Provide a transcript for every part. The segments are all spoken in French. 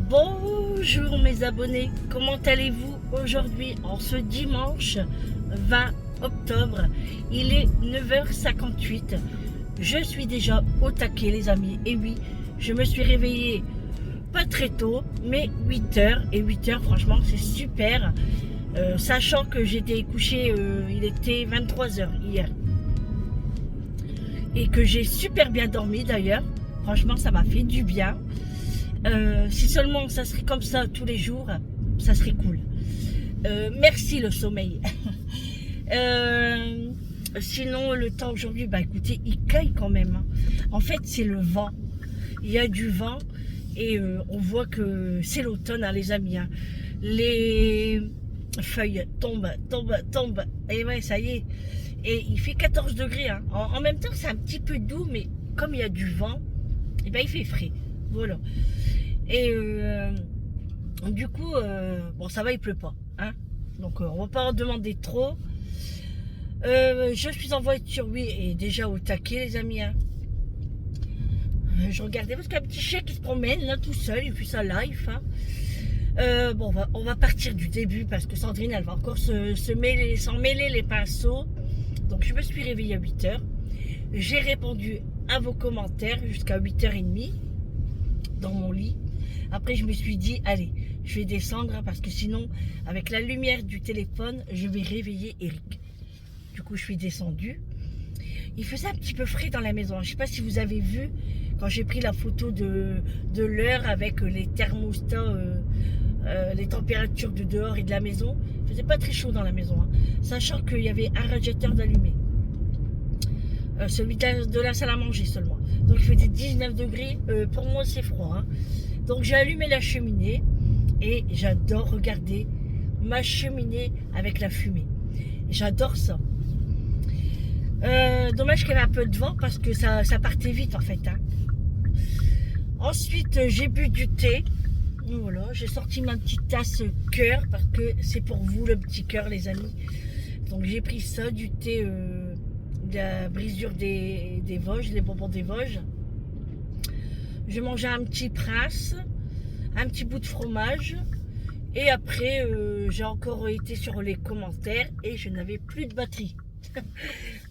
Bonjour mes abonnés, comment allez-vous aujourd'hui en ce dimanche 20 octobre? Il est 9h58, je suis déjà au taquet les amis, et oui, je me suis réveillée pas très tôt, mais 8h, et 8h franchement c'est super, sachant que j'étais couché, il était 23h hier, et que j'ai super bien dormi d'ailleurs, franchement ça m'a fait du bien. Si seulement ça serait comme ça tous les jours, ça serait cool. Merci le sommeil. Sinon, le temps aujourd'hui, bah écoutez, il caille quand même. En fait, c'est le vent. Il y a du vent et on voit que c'est l'automne, hein, les amis. Hein. Les feuilles tombent. Et ouais, ça y est. Et il fait 14 degrés. Hein. En même temps, c'est un petit peu doux, mais comme il y a du vent, et ben, il fait frais. Voilà. Et du coup, bon, ça va, il pleut pas. Hein, donc, on va pas en demander trop. Je suis en voiture, oui, et déjà au taquet, les amis. Hein. Je regardais parce qu'il y a un petit chien qui se promène là tout seul, et puis ça live. Hein. Bon, on va partir du début parce que Sandrine, elle va encore s'en mêler les pinceaux. Donc, je me suis réveillée à 8h. J'ai répondu à vos commentaires jusqu'à 8h30 dans mon lit. Après, je me suis dit, allez, je vais descendre hein, parce que sinon, avec la lumière du téléphone, je vais réveiller Eric. Du coup, je suis descendue. Il faisait un petit peu frais dans la maison. Je ne sais pas si vous avez vu quand j'ai pris la photo de l'heure avec les thermostats, les températures de dehors et de la maison. Il faisait pas très chaud dans la maison, hein, sachant qu'il y avait un radiateur d'allumé. Celui de la salle à manger seulement. Donc il faisait 19 degrés. Pour moi, c'est froid. Hein. Donc j'ai allumé la cheminée et j'adore regarder ma cheminée avec la fumée. J'adore ça. Dommage qu'il y avait un peu de vent parce que ça partait vite en fait. Hein. Ensuite, j'ai bu du thé. Voilà, j'ai sorti ma petite tasse cœur parce que c'est pour vous le petit cœur, les amis. Donc j'ai pris ça, du thé de la brisure des Vosges, les bonbons des Vosges. Je mangeais un petit prince, un petit bout de fromage. Et après, j'ai encore été sur les commentaires et je n'avais plus de batterie.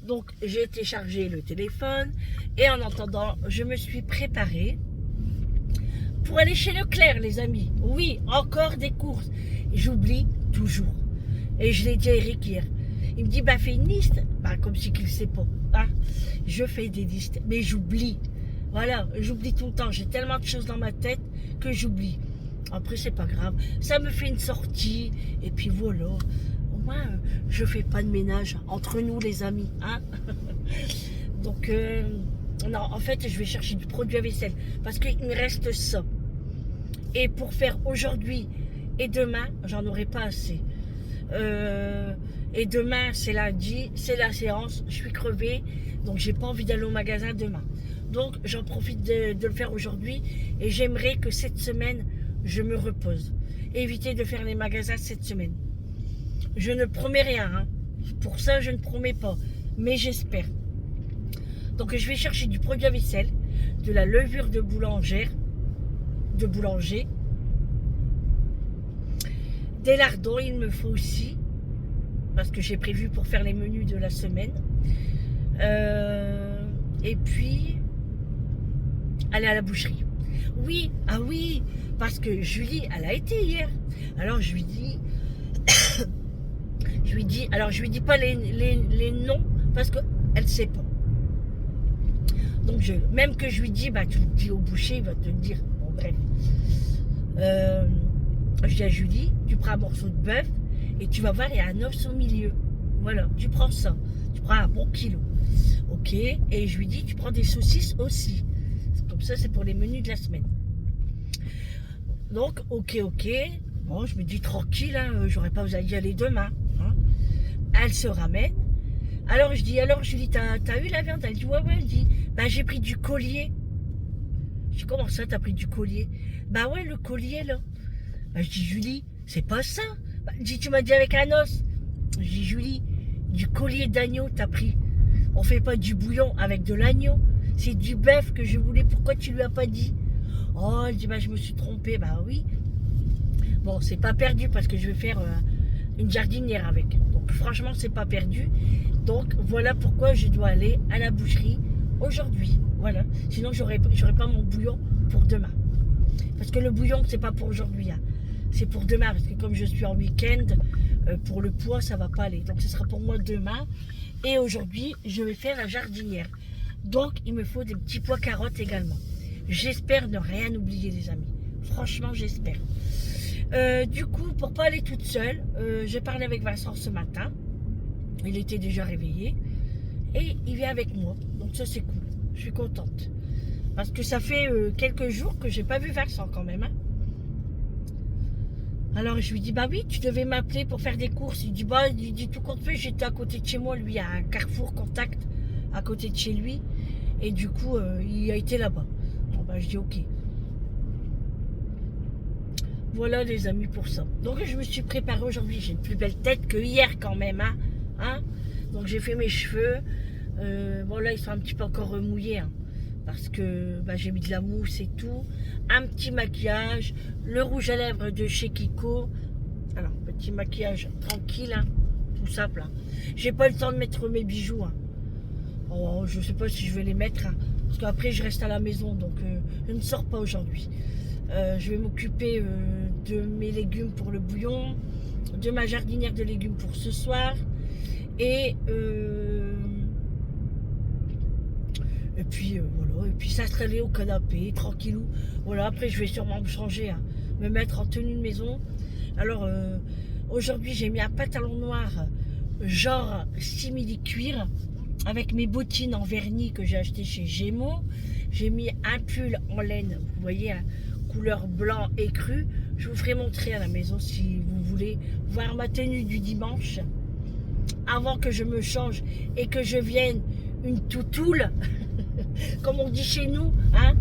Donc, j'ai été charger le téléphone. Et en attendant, je me suis préparée pour aller chez Leclerc, les amis. Oui, encore des courses. J'oublie toujours. Et je l'ai dit à Eric hier. Il me dit, bah fais une liste. Bah, comme si qu'il ne sait pas. Hein. Je fais des listes, mais j'oublie. Voilà, j'oublie tout le temps. J'ai tellement de choses dans ma tête que j'oublie. Après, c'est pas grave. Ça me fait une sortie. Et puis voilà. Au moins, je fais pas de ménage entre nous, les amis. Hein. Donc, non, en fait, je vais chercher du produit à vaisselle. Parce qu'il me reste ça. Et pour faire aujourd'hui et demain, j'en aurai pas assez. Et demain, c'est lundi. C'est la séance. Je suis crevée. Donc, j'ai pas envie d'aller au magasin demain. Donc, j'en profite de le faire aujourd'hui. Et j'aimerais que cette semaine, je me repose. Éviter de faire les magasins cette semaine. Je ne promets rien. Hein. Pour ça, je ne promets pas. Mais j'espère. Donc, je vais chercher du produit à vaisselle, de la levure de boulanger, des lardons, il me faut aussi. Parce que j'ai prévu pour faire les menus de la semaine. Et puis, aller à la boucherie. Oui, ah oui, parce que Julie, elle a été hier. Alors je lui dis, alors je lui dis pas les noms parce qu'elle ne sait pas. Donc même que je lui dis, bah tu le dis au boucher, il va te le dire. Bon bref. Je dis à Julie, tu prends un morceau de bœuf et tu vas voir, il y a un os au milieu. Voilà, tu prends ça. Tu prends un bon kilo. Ok, et je lui dis, tu prends des saucisses aussi. Comme ça, c'est pour les menus de la semaine. Donc, ok. Bon, je me dis tranquille, hein, j'aurais pas besoin d'y aller demain. Hein. Elle se ramène. Alors, je dis, alors Julie, t'as eu la viande? Elle dit, ouais. Elle dit, bah j'ai pris du collier. Je dis, comment ça, t'as pris du collier? Bah ouais, le collier, là. Bah, je dis, Julie, c'est pas ça. Bah, elle dit, tu m'as dit avec un os. Je dis, Julie, du collier d'agneau, t'as pris. On fait pas du bouillon avec de l'agneau. C'est du bœuf que je voulais. Pourquoi tu lui as pas dit? Oh, elle dit, bah, je me suis trompée. Bah oui. Bon, c'est pas perdu parce que je vais faire une jardinière avec. Donc franchement, c'est pas perdu. Donc voilà pourquoi je dois aller à la boucherie aujourd'hui. Voilà. Sinon, j'aurais pas mon bouillon pour demain. Parce que le bouillon, c'est pas pour aujourd'hui. Hein. C'est pour demain. Parce que comme je suis en week-end, pour le poids, ça va pas aller. Donc ce sera pour moi demain. Et aujourd'hui, je vais faire la jardinière. Donc il me faut des petits pois carottes également. J'espère ne rien oublier, les amis. Franchement, j'espère. Du coup, pour pas aller toute seule, j'ai parlé avec Vincent ce matin. Il était déjà réveillé. Et il vient avec moi. Donc ça, c'est cool. Je suis contente. Parce que ça fait quelques jours que j'ai pas vu Vincent quand même. Hein. Alors je lui dis, bah oui, tu devais m'appeler pour faire des courses. Il dit, bah, il dit tout compte fait, j'étais à côté de chez moi. Lui, à un Carrefour Contact à côté de chez lui. Et du coup, il a été là-bas. Bon, bah, je dis, ok. Voilà les amis pour ça. Donc je me suis préparée aujourd'hui. J'ai une plus belle tête que hier quand même. Hein. Donc j'ai fait mes cheveux. Bon là ils sont un petit peu encore remouillés. Hein, parce que bah, j'ai mis de la mousse et tout. Un petit maquillage. Le rouge à lèvres de chez Kiko. Alors petit maquillage tranquille. Hein, tout simple. Hein. J'ai pas eu le temps de mettre mes bijoux. Hein. Oh, je sais pas si je vais les mettre. Hein, parce qu'après je reste à la maison. Donc je ne sors pas aujourd'hui. Je vais m'occuper de mes légumes pour le bouillon, de ma jardinière de légumes pour ce soir. Et puis voilà. Et puis s'installer au canapé, tranquillou. Voilà, après je vais sûrement me changer, hein, me mettre en tenue de maison. Alors aujourd'hui j'ai mis un pantalon noir genre simili cuir avec mes bottines en vernis que j'ai acheté chez Gémeaux. J'ai mis un pull en laine, vous voyez, hein, couleur blanc écru. Je vous ferai montrer à la maison si vous voulez voir ma tenue du dimanche avant que je me change et que je vienne une toutoule comme on dit chez nous, hein.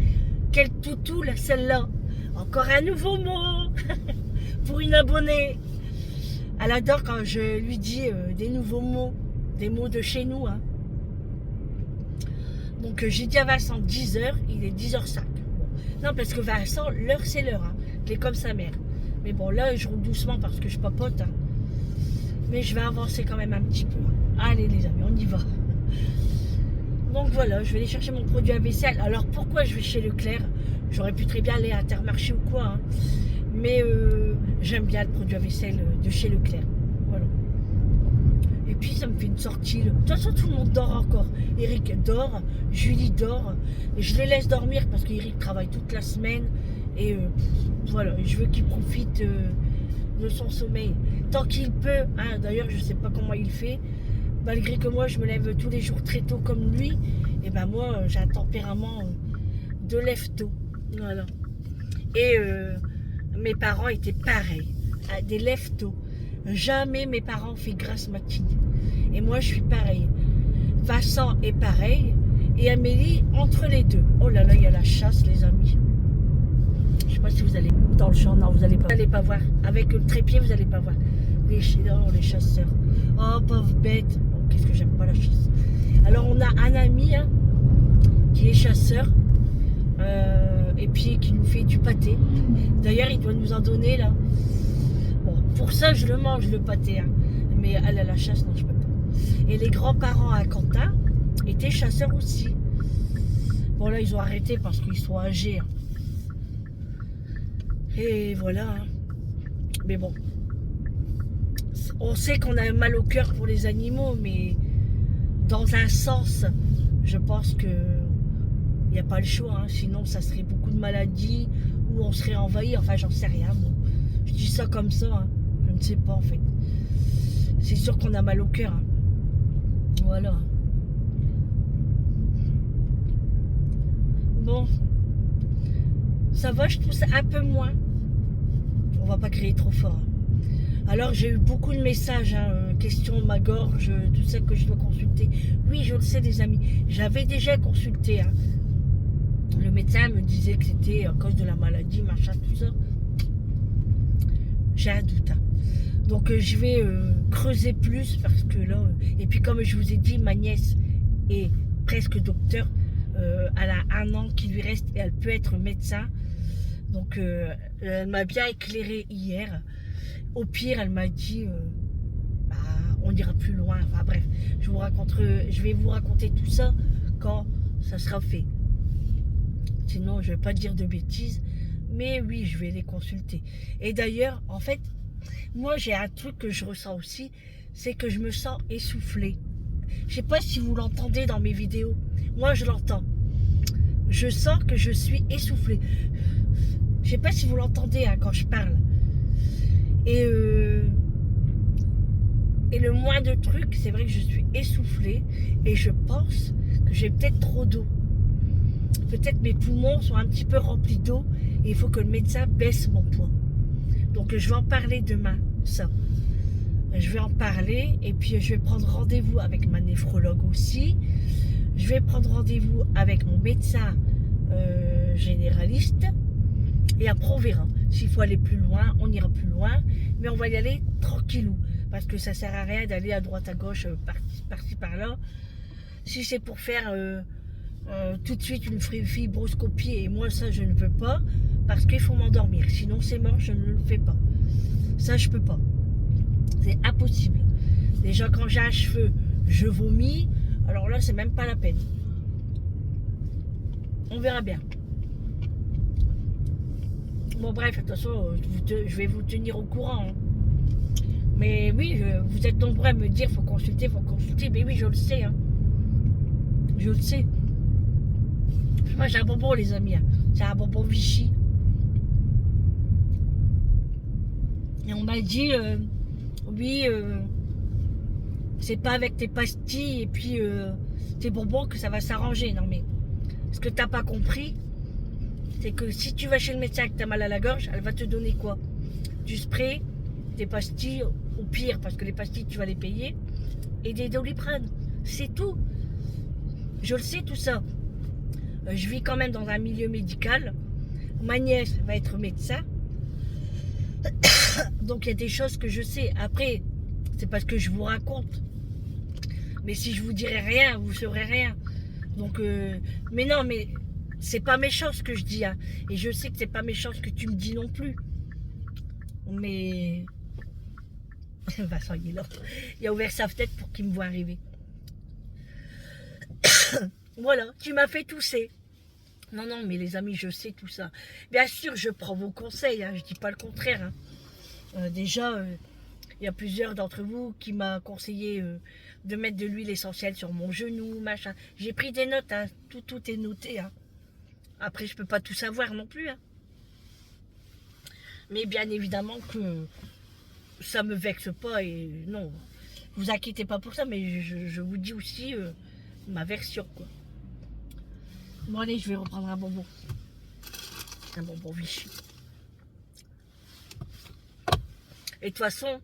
Quelle toutoule celle-là, encore un nouveau mot pour une abonnée. Elle adore quand je lui dis des nouveaux mots, des mots de chez nous, hein. Donc j'ai dit à Vincent 10h, il est 10h05. Non, parce que Vincent, l'heure c'est l'heure. Hein. Il est comme sa mère. Mais bon, là, je roule doucement parce que je papote. Hein. Mais je vais avancer quand même un petit peu. Allez, les amis, on y va. Donc voilà, je vais aller chercher mon produit à vaisselle. Alors pourquoi je vais chez Leclerc? J'aurais pu très bien aller à Intermarché ou quoi. Hein. Mais j'aime bien le produit à vaisselle de chez Leclerc. Voilà. Et puis ça me fait une sortie. De toute façon, tout le monde dort encore. Eric dort, Julie dort. Et je les laisse dormir parce qu'Eric travaille toute la semaine. Et voilà, je veux qu'il profite de son sommeil. Tant qu'il peut. Hein, d'ailleurs, je ne sais pas comment il fait. Malgré que moi, je me lève tous les jours très tôt comme lui. Et ben moi, j'ai un tempérament de lève-tôt. Voilà. Et mes parents étaient pareils. Des lève-tôt. Jamais mes parents ont fait grasse matinée. Et moi, je suis pareil. Vincent est pareil. Et Amélie, entre les deux. Oh là là, il y a la chasse, les amis. Je ne sais pas si vous allez dans le champ. Non, vous n'allez pas voir. Avec le trépied, vous n'allez pas voir. Les chasseurs. Oh, pauvre bête. Oh, qu'est-ce que j'aime pas la chasse. Alors, on a un ami hein, qui est chasseur. Et puis, qui nous fait du pâté. D'ailleurs, il doit nous en donner, là. Bon, pour ça, je le mange, le pâté. Hein. Mais à la chasse, non, je peux pas. Et les grands-parents à Quentin étaient chasseurs aussi. Bon, là, ils ont arrêté parce qu'ils sont âgés. Hein. Et voilà. Hein. Mais bon. On sait qu'on a mal au cœur pour les animaux, mais dans un sens, je pense que il n'y a pas le choix. Hein. Sinon, ça serait beaucoup de maladies ou on serait envahi. Enfin, j'en sais rien. Bon. Je dis ça comme ça. Hein. Je ne sais pas, en fait. C'est sûr qu'on a mal au cœur. Hein. Voilà. Bon. Ça va, je trouve ça un peu moins. On va pas crier trop fort. Alors j'ai eu beaucoup de messages, hein, questions de ma gorge, tout ça que je dois consulter. Oui, je le sais les amis, j'avais déjà consulté. Hein. Le médecin me disait que c'était à cause de la maladie, machin, tout ça. J'ai un doute. Hein. Donc je vais creuser plus parce que là... et puis comme je vous ai dit, ma nièce est presque docteur. Elle a 1 an qui lui reste et elle peut être médecin. Donc, elle m'a bien éclairé hier. Au pire, elle m'a dit, bah, on ira plus loin. Enfin bref, je vais vous raconter tout ça quand ça sera fait. Sinon, je vais pas dire de bêtises. Mais oui, je vais les consulter. Et d'ailleurs, en fait, moi, j'ai un truc que je ressens aussi, c'est que je me sens essoufflée. Je sais pas si vous l'entendez dans mes vidéos. Moi, je l'entends. Je sens que je suis essoufflée. Je sais pas si vous l'entendez hein, quand je parle. Et le moindre truc, c'est vrai que je suis essoufflée et je pense que j'ai peut-être trop d'eau. Peut-être mes poumons sont un petit peu remplis d'eau et il faut que le médecin baisse mon poids. Donc je vais en parler demain, ça. Je vais en parler et puis je vais prendre rendez-vous avec ma néphrologue aussi. Je vais prendre rendez-vous avec mon médecin généraliste. Et après on verra. S'il faut aller plus loin, on ira plus loin. Mais on va y aller tranquillou. Parce que ça sert à rien d'aller à droite à gauche, par-ci par-là. Si c'est pour faire tout de suite une fibroscopie, et moi ça je ne veux pas. Parce qu'il faut m'endormir. Sinon c'est mort, je ne le fais pas. Ça je peux pas. C'est impossible. Déjà quand j'ai un cheveu, je vomis. Alors là c'est même pas la peine. On verra bien. Bon bref, de toute façon, je vais vous tenir au courant. Hein. Mais oui, vous êtes nombreux à me dire faut consulter. Mais oui, je le sais. Hein. Je le sais. Moi j'ai un bonbon les amis. Hein. C'est un bonbon Vichy. Et on m'a dit, oui, c'est pas avec tes pastilles et puis tes bonbons que ça va s'arranger. Non mais, ce que t'as pas compris, c'est que si tu vas chez le médecin et que tu as mal à la gorge, elle va te donner quoi? Du spray, des pastilles, au pire, parce que les pastilles, tu vas les payer, et des Doliprane. C'est tout. Je le sais, tout ça. Je vis quand même dans un milieu médical. Ma nièce va être médecin. Donc, il y a des choses que je sais. Après, c'est parce que je vous raconte. Mais si je vous dirais rien, vous ne saurez rien. Donc, mais non, mais... c'est pas méchant ce que je dis, hein. Et je sais que c'est pas méchant ce que tu me dis non plus. Mais... Vincent, il est là. Il a ouvert sa fenêtre pour qu'il me voit arriver. Voilà, tu m'as fait tousser. Non, non, mais les amis, je sais tout ça. Bien sûr, je prends vos conseils, hein, je dis pas le contraire. Hein. Déjà, il y a plusieurs d'entre vous qui m'ont conseillé de mettre de l'huile essentielle sur mon genou, machin. J'ai pris des notes, hein. Tout est noté, hein. Après, je peux pas tout savoir non plus. Hein. Mais bien évidemment que ça me vexe pas et non. Vous inquiétez pas pour ça, mais je vous dis aussi ma version, quoi. Bon, allez, je vais reprendre un bonbon. Un bonbon Vichy. Et de toute façon,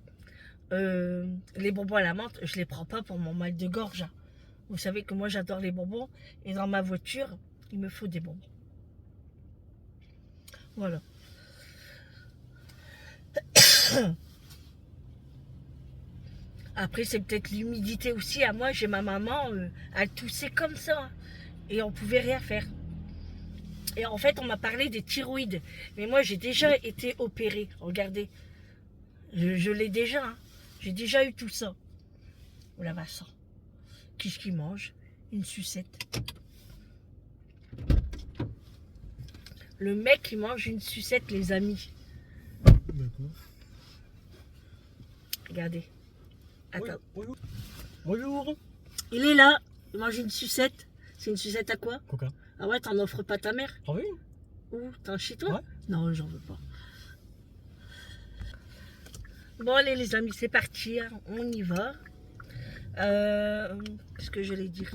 les bonbons à la menthe, je les prends pas pour mon mal de gorge. Hein. Vous savez que moi, j'adore les bonbons. Et dans ma voiture, il me faut des bonbons. Voilà. Après, c'est peut-être l'humidité aussi. À moi, j'ai ma maman, elle toussait comme ça. Hein, et on pouvait rien faire. Et en fait, on m'a parlé des thyroïdes. Mais moi, j'ai déjà été opérée. Regardez. Je l'ai déjà. Hein. J'ai déjà eu tout ça. Voilà, Vincent. Qu'est-ce qu'il mange? Une sucette. Le mec, il mange une sucette, les amis. D'accord. Regardez. Attends. Bonjour. Bonjour. Il est là. Il mange une sucette. C'est une sucette à quoi? Coca. Ah ouais, t'en offres pas ta mère? Ah oui? Où? T'en chez toi? Ouais. Non, j'en veux pas. Bon, allez, les amis, c'est parti. Hein. On y va. Qu'est-ce que j'allais dire?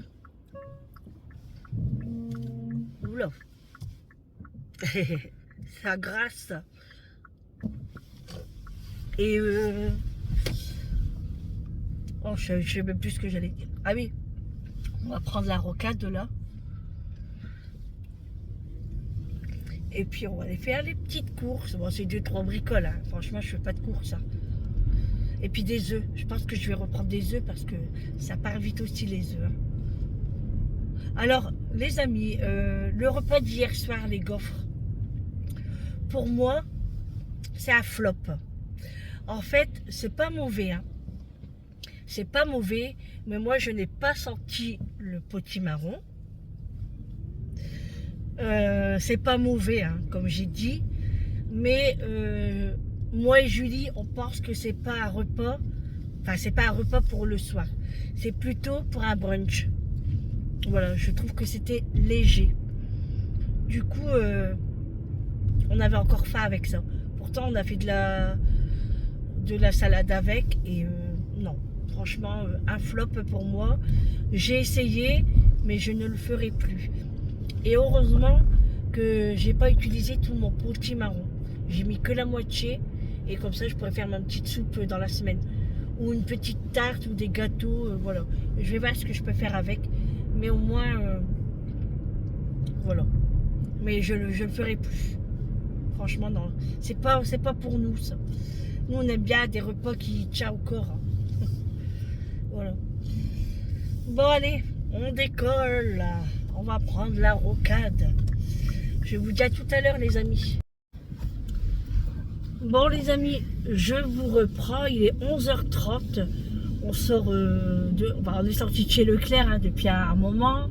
Oula. Ça grasse. Et oh, je sais même plus ce que j'allais dire. Ah oui. On va prendre la rocade là. Et puis on va aller faire les petites courses. Bon, c'est 2-3 bricoles. Hein. Franchement, je fais pas de courses. Hein. Et puis des œufs. Je pense que je vais reprendre des œufs parce que ça part vite aussi les œufs. Hein. Alors, les amis, le repas d'hier soir, les gaufres. pour moi, c'est un flop. En fait, c'est pas mauvais, hein. C'est pas mauvais, mais moi, je n'ai pas senti le potimarron. C'est pas mauvais, hein, comme j'ai dit. Mais moi et Julie, on pense que c'est pas un repas. Enfin, c'est pas un repas pour le soir. C'est plutôt pour un brunch. Voilà, je trouve que c'était léger. Du coup, on avait encore faim avec ça. Pourtant, on a fait de la salade avec. Et non, franchement, un flop pour moi. J'ai essayé, mais je ne le ferai plus. Et heureusement que j'ai pas utilisé tout mon potimarron. J'ai mis que la moitié. Et comme ça, je pourrais faire ma petite soupe dans la semaine. Ou une petite tarte ou des gâteaux. Voilà. Je vais voir ce que je peux faire avec. Mais au moins, voilà. Mais je le ferai plus. Franchement, non. C'est pas pour nous, ça. Nous, on aime bien des repas qui tiennent au corps. Hein. Voilà. Bon, allez, on décolle, là. On va prendre la rocade. Je vous dis à tout à l'heure, les amis. Bon, les amis, je vous reprends. Il est 11h30. On sort on est sorti de chez Leclerc hein, depuis un moment.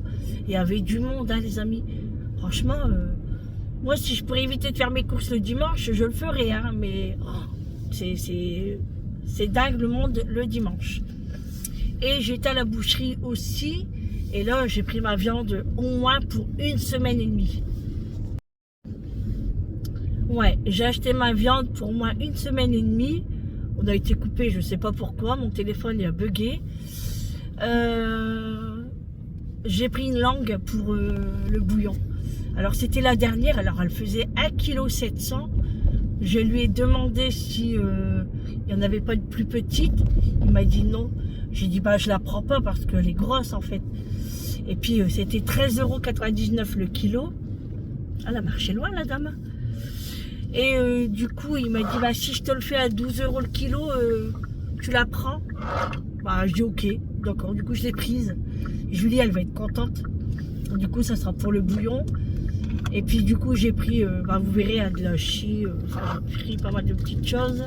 Il y avait du monde, hein, les amis. Franchement, moi, si je pourrais éviter de faire mes courses le dimanche, je le ferais. Hein, mais oh, c'est dingue le monde le dimanche. Et j'étais à la boucherie aussi. Et là, j'ai pris ma viande au moins pour 1 semaine et demie. Ouais, j'ai acheté ma viande pour au moins 1 semaine et demie. On a été coupé, je ne sais pas pourquoi. Mon téléphone il a bugué. J'ai pris une langue pour le bouillon. Alors, c'était la dernière. Alors, elle faisait 1,7 kg. Je lui ai demandé si il n'y en avait pas de plus petite. Il m'a dit non. J'ai dit, bah, je la prends pas parce qu'elle est grosse, en fait. Et puis, c'était 13,99 € le kilo. Elle a marché loin, la dame. Et du coup, il m'a dit, bah, si je te le fais à 12 € le kilo, tu la prends? Bah, je dis, ok. D'accord. Du coup, je l'ai prise. Julie, elle va être contente. Du coup, ça sera pour le bouillon. Et puis, du coup, j'ai pris, bah, vous verrez, de la chie. Enfin, j'ai pris pas mal de petites choses.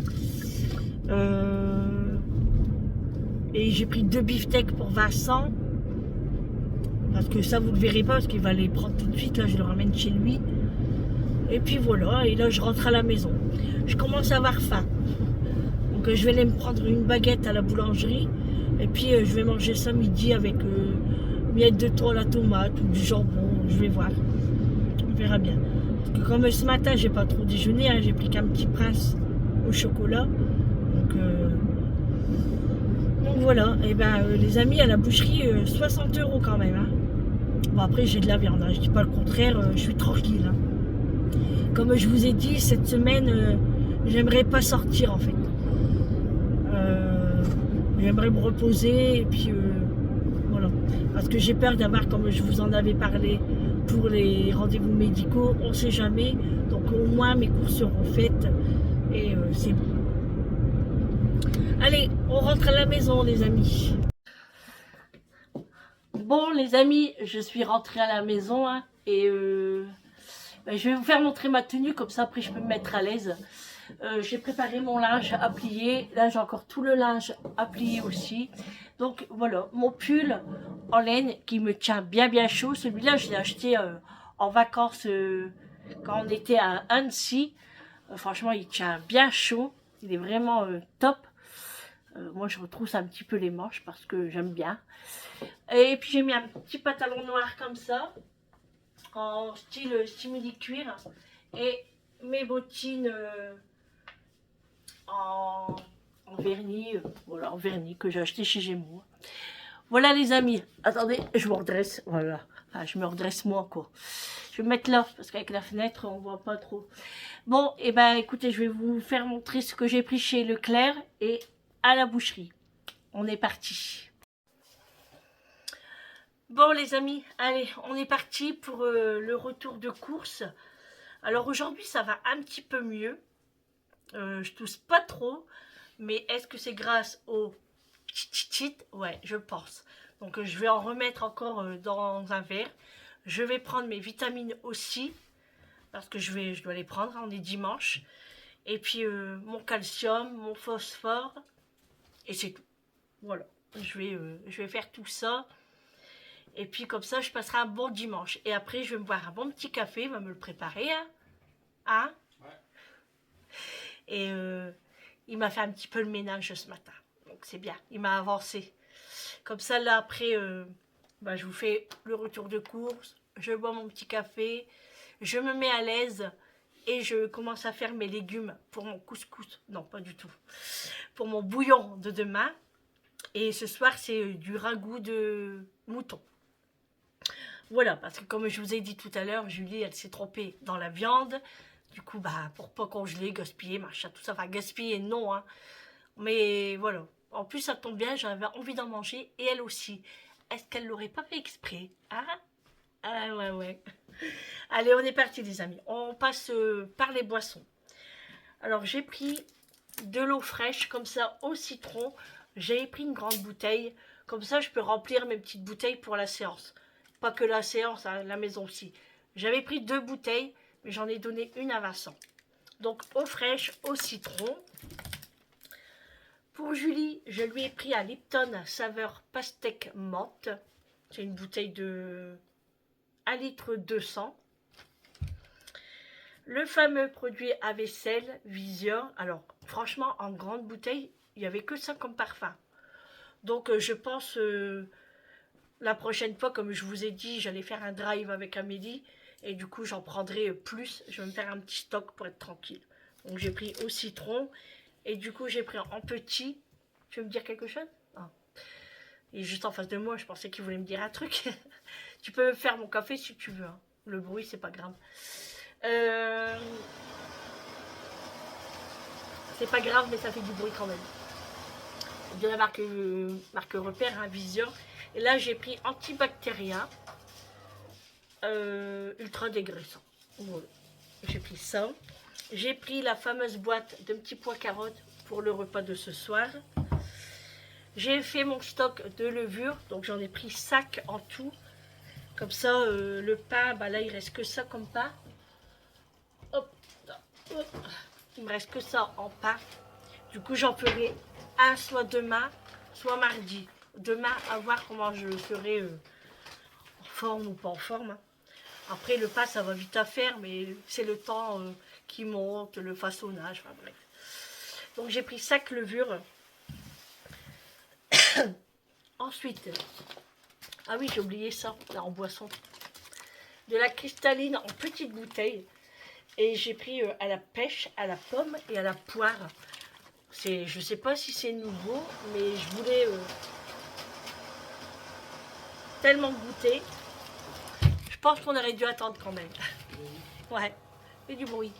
Et j'ai pris 2 beefsteaks pour Vincent. Parce que ça, vous ne le verrez pas, parce qu'il va les prendre tout de suite. Là, je le ramène chez lui. Et puis voilà, et là, je rentre à la maison. Je commence à avoir faim. Donc, je vais aller me prendre une baguette à la boulangerie. Et puis, je vais manger ça midi avec miettes de thon à la tomate ou du jambon. Je vais voir. On verra bien. Parce que comme ce matin, j'ai pas trop déjeuné, hein, j'ai pris qu'un petit prince au chocolat. Donc voilà, et ben les amis, à la boucherie, 60 € quand même. Hein. Bon, après, j'ai de la viande, hein. Je dis pas le contraire, je suis tranquille. Hein. Comme je vous ai dit, cette semaine, j'aimerais pas sortir en fait. J'aimerais me reposer et puis voilà. Parce que j'ai peur d'avoir, comme je vous en avais parlé, pour les rendez-vous médicaux, on sait jamais. Donc au moins mes courses seront faites et c'est bon. Allez, on rentre à la maison les amis. Bon les amis, je suis rentrée à la maison hein, et ben, je vais vous faire montrer ma tenue, comme ça après je peux me mettre à l'aise. J'ai préparé mon linge à plier. Là j'ai encore tout le linge à plier aussi. Donc voilà, mon pull en laine qui me tient bien chaud. Celui-là je l'ai acheté en vacances quand on était à Annecy. Franchement il tient bien chaud. Il est vraiment top. Moi je retrousse un petit peu les manches parce que j'aime bien. Et puis j'ai mis un petit pantalon noir comme ça. En style simili cuir. Et mes bottines en vernis, voilà, en vernis que j'ai acheté chez Gémeaux. Voilà les amis, attendez, je me redresse, voilà, enfin, je me redresse moi quoi. Je vais me mettre là, parce qu'avec la fenêtre, on voit pas trop. Bon, et ben écoutez, je vais vous faire montrer ce que j'ai pris chez Leclerc et à la boucherie. On est parti. Bon les amis, allez, on est parti pour le retour de course. Alors aujourd'hui, ça va un petit peu mieux. Je tousse pas trop, mais est-ce que c'est grâce au tchit? Ouais, je pense. Donc je vais en remettre encore dans un verre. Je vais prendre mes vitamines aussi. parce que je dois les prendre, hein, on est dimanche. Et puis mon calcium, mon phosphore, et c'est tout. Voilà, je vais faire tout ça. Et puis comme ça, je passerai un bon dimanche. Et après, je vais me boire un bon petit café, il va me le préparer. Hein, hein. Ouais. Et il m'a fait un petit peu le ménage ce matin. Donc c'est bien, il m'a avancé. Comme ça, là, après, je vous fais le retour de course. Je bois mon petit café. Je me mets à l'aise. Et je commence à faire mes légumes pour mon couscous. Non, pas du tout. Pour mon bouillon de demain. Et ce soir, c'est du ragoût de mouton. Voilà, parce que comme je vous ai dit tout à l'heure, Julie, elle s'est trompée dans la viande. Du coup, pour pas congeler, gaspiller, machin, tout ça. Enfin, gaspiller, non, hein. Mais voilà. En plus, ça tombe bien, j'avais envie d'en manger. Et elle aussi. Est-ce qu'elle l'aurait pas fait exprès? Hein? Ah ouais, ouais. Allez, on est parti, les amis. On passe par les boissons. Alors, j'ai pris de l'eau fraîche, comme ça, au citron. J'ai pris une grande bouteille. Comme ça, je peux remplir mes petites bouteilles pour la séance. Pas que la séance, à la maison aussi. J'avais pris 2 bouteilles, mais j'en ai donné une à Vincent. Donc, eau fraîche, au citron. Pour Julie, je lui ai pris un Lipton saveur pastèque menthe. C'est une bouteille de 1 litre 200. Le fameux produit à vaisselle Vision. Alors, franchement, en grande bouteille, il n'y avait que ça comme parfum. Donc, je pense, la prochaine fois, comme je vous ai dit, j'allais faire un drive avec Amélie. Et du coup, j'en prendrai plus. Je vais me faire un petit stock pour être tranquille. Donc, j'ai pris au citron. Et du coup, j'ai pris en petit. Tu veux me dire quelque chose? Ah. Il est juste en face de moi. Je pensais qu'il voulait me dire un truc. Tu peux faire mon café si tu veux. Hein. Le bruit, c'est pas grave. C'est pas grave, mais ça fait du bruit quand même. De la marque repère, hein, Vision. Et là, j'ai pris antibactérien ultra dégraissant. Voilà. J'ai pris ça. J'ai pris la fameuse boîte de petits pois carottes pour le repas de ce soir. J'ai fait mon stock de levure, donc j'en ai pris 5 en tout. Comme ça, le pain, là, il reste que ça comme pain. Hop, hop. Il me reste que ça en pain. Du coup, j'en ferai un soit demain, soit mardi. Demain, à voir comment je le ferai en forme ou pas en forme. Hein. Après, le pain, ça va vite à faire, mais c'est le temps qui monte, le façonnage, enfin bref. Donc, j'ai pris 5 levures. Ensuite, ah oui, j'ai oublié ça, là, en boisson. De la cristalline en petite bouteille. Et j'ai pris à la pêche, à la pomme et à la poire. Je sais pas si c'est nouveau, mais je voulais tellement goûter. Je pense qu'on aurait dû attendre quand même. Ouais, et du bruit.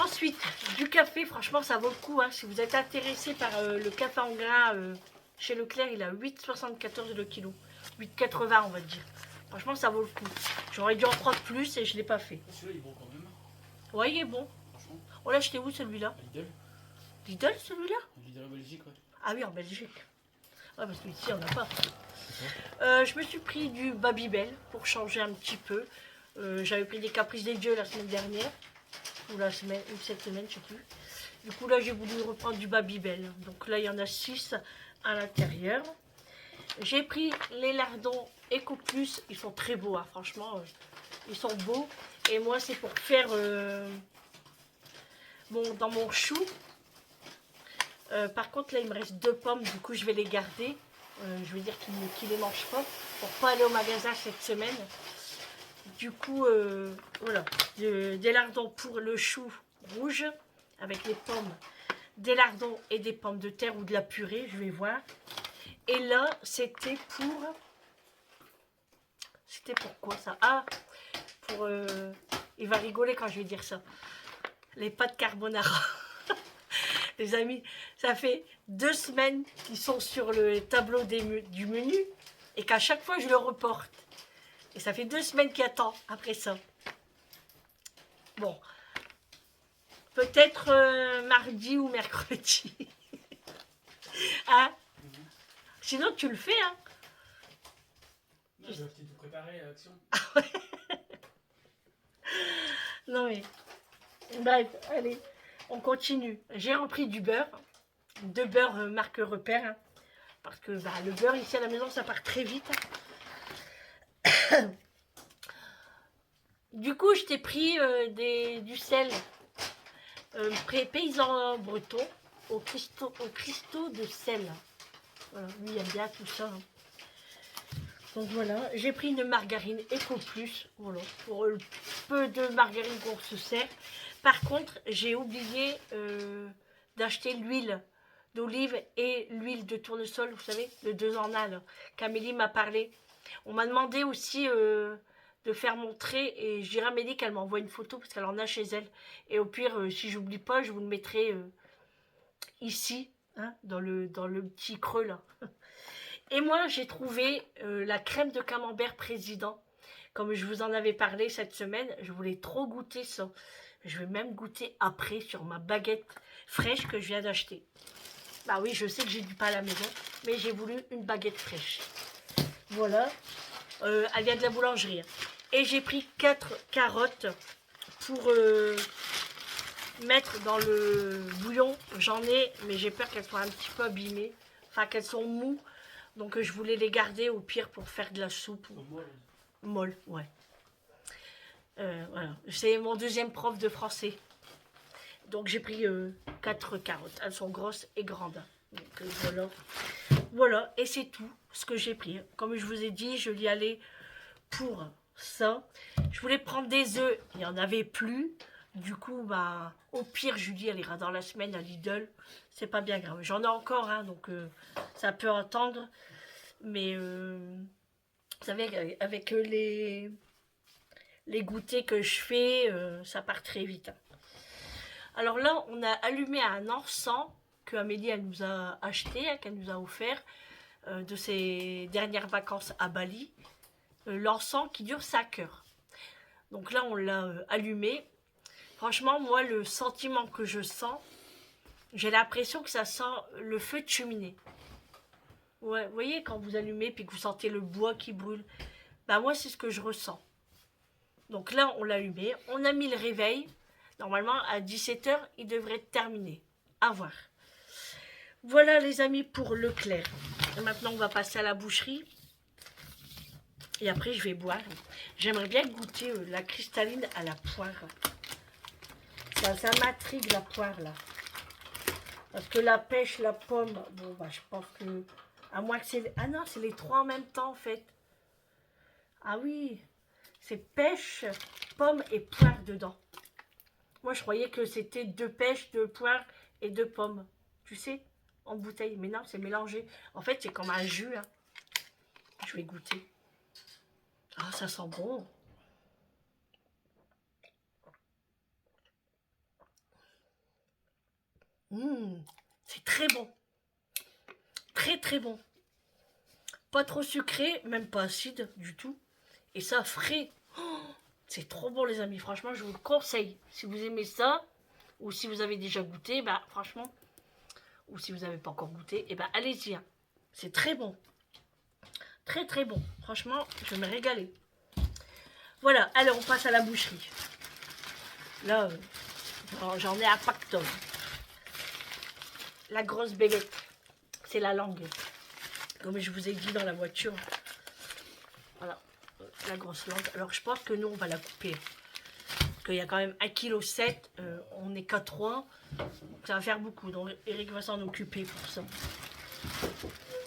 Ensuite, du café, franchement, ça vaut le coup. Hein. Si vous êtes intéressé par le café en grain chez Leclerc, il a 8,74 le kilo. 8,80 on va dire. Franchement, ça vaut le coup. J'aurais dû en prendre plus et je ne l'ai pas fait. Celui-là, il est bon quand même. Ouais, il est bon. Franchement. On l'a acheté où celui-là? Lidl. Lidl celui-là? Lidl en Belgique, ouais. Ah oui, en Belgique. Ouais, parce qu'ici, on n'a pas. Je me suis pris du Babybel pour changer un petit peu. J'avais pris des Caprices des Dieux la semaine dernière. Ou cette semaine, je sais plus. Du coup, là, j'ai voulu reprendre du Babybel. Donc là, il y en a 6 à l'intérieur. J'ai pris les lardons Eco Plus. Ils sont très beaux, hein, franchement. Ils sont beaux. Et moi, c'est pour faire dans mon chou. Par contre, là, il me reste 2 pommes. Du coup, je vais les garder. Je vais dire qu'il ne les mange pas. Pour pas aller au magasin cette semaine. Du coup, voilà. Des lardons pour le chou rouge. Avec les pommes. Des lardons et des pommes de terre ou de la purée. Je vais voir. Et là, c'était pour... C'était pour quoi ça? Ah, pour... il va rigoler quand je vais dire ça. Les pâtes carbonara. Les amis, ça fait 2 semaines qu'ils sont sur le tableau du menu et qu'à chaque fois, je le reporte. Et ça fait 2 semaines qu'il attend après ça. Bon. Peut-être mardi ou mercredi. Hein? Sinon, tu le fais, hein? Non, je vais tout préparer, action. Non mais, bref, allez, on continue. J'ai repris du beurre, de beurre marque Repère, hein, parce que bah, le beurre ici à la maison, ça part très vite. Du coup, je t'ai pris du sel paysan breton au cristaux de sel. Voilà, lui, il aime bien tout ça. Hein. Donc voilà, j'ai pris une margarine Eco Plus, voilà, pour le peu de margarine qu'on se sert. Par contre, j'ai oublié d'acheter l'huile d'olive et l'huile de tournesol, vous savez, le 2 en 1, qu'Amélie m'a parlé. On m'a demandé aussi de faire montrer, et je dirais à Amélie qu'elle m'envoie une photo, parce qu'elle en a chez elle. Et au pire, si j'oublie pas, je vous le mettrai ici, hein, dans le petit creux là. Et moi, j'ai trouvé la crème de camembert président. Comme je vous en avais parlé cette semaine, je voulais trop goûter ça. Je vais même goûter après sur ma baguette fraîche que je viens d'acheter. Bah oui, je sais que j'ai du pain à la maison, mais j'ai voulu une baguette fraîche. Voilà, elle vient de la boulangerie. Hein. Et j'ai pris 4 carottes pour mettre dans le bouillon. J'en ai, mais j'ai peur qu'elles soient un petit peu abîmées. Enfin, qu'elles sont moues. Donc je voulais les garder au pire pour faire de la soupe. Molle, ouais. Voilà. C'est mon deuxième prof de français. Donc j'ai pris 4 carottes. Elles sont grosses et grandes. Donc voilà. Voilà, et c'est tout ce que j'ai pris. Comme je vous ai dit, je y allais pour ça. Je voulais prendre des œufs. Il n'y en avait plus. Du coup, bah, au pire, Julie, elle ira dans la semaine à Lidl. C'est pas bien grave. J'en ai encore, hein, donc ça peut attendre. Mais vous savez, avec les goûters que je fais, ça part très vite. Alors là, on a allumé un encens que Amélie, elle nous a acheté, hein, qu'elle nous a offert de ses dernières vacances à Bali. L'encens qui dure 5 heures. Donc là, on l'a allumé. Franchement, moi, le sentiment que je sens, j'ai l'impression que ça sent le feu de cheminée. Ouais, vous voyez, quand vous allumez puis que vous sentez le bois qui brûle, bah moi, c'est ce que je ressens. Donc là, on l'a allumé. On a mis le réveil. Normalement, à 17 h, il devrait être terminé. À voir. Voilà, les amis, pour Leclerc. Et maintenant, on va passer à la boucherie. Et après, je vais boire. J'aimerais bien goûter la cristalline à la poire. Ça m'intrigue, la poire, là. Parce que la pêche, la pomme, bon, bah, je pense que... À moins que c'est... Ah non, c'est les trois en même temps, en fait. Ah oui, c'est pêche, pomme et poire dedans. Moi, je croyais que c'était 2 pêches, 2 poires et 2 pommes. Tu sais, en bouteille. Mais non, c'est mélangé. En fait, c'est comme un jus. Hein. Je vais goûter. Ah, ça sent bon. C'est très bon. Très, très bon. Pas trop sucré, même pas acide du tout. Et ça, frais. Oh, c'est trop bon, les amis. Franchement, je vous le conseille. Si vous aimez ça, ou si vous avez déjà goûté, bah franchement, ou si vous n'avez pas encore goûté, et bah allez-y. Hein. C'est très bon. Très, très bon. Franchement, je vais me régaler. Voilà, alors on passe à la boucherie. Là, j'en ai un pactole. La grosse bébête, c'est la langue. Comme je vous ai dit dans la voiture. Voilà, la grosse langue. Alors je pense que nous, on va la couper. Parce qu'il y a quand même 1,7 kg. On est qu'à 3. Ça va faire beaucoup. Donc Eric va s'en occuper pour ça.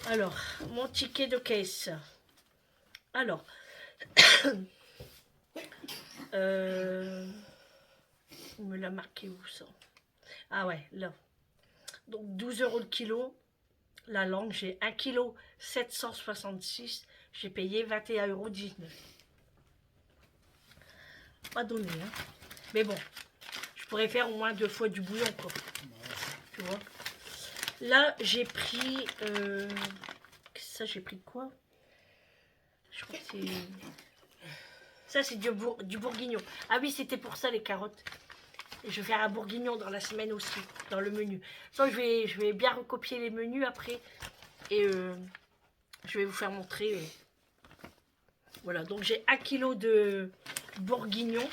Alors, mon ticket de caisse. Alors, on me l'a marqué où ça? Ah ouais, là. Donc 12 € le kilo. La langue, j'ai 1,766 kg. J'ai payé 21,19 €. Pas donné, hein. Mais bon, je pourrais faire au moins 2 fois du bouillon, quoi. Tu vois. Là, j'ai pris... ça, j'ai pris quoi? Je crois que c'est... Ça, c'est du bourguignon. Ah oui, c'était pour ça, les carottes. Et je vais faire un bourguignon dans la semaine aussi, dans le menu. Ça, je vais bien recopier les menus après. Et je vais vous faire montrer. Voilà, donc j'ai 1 kg de bourguignon.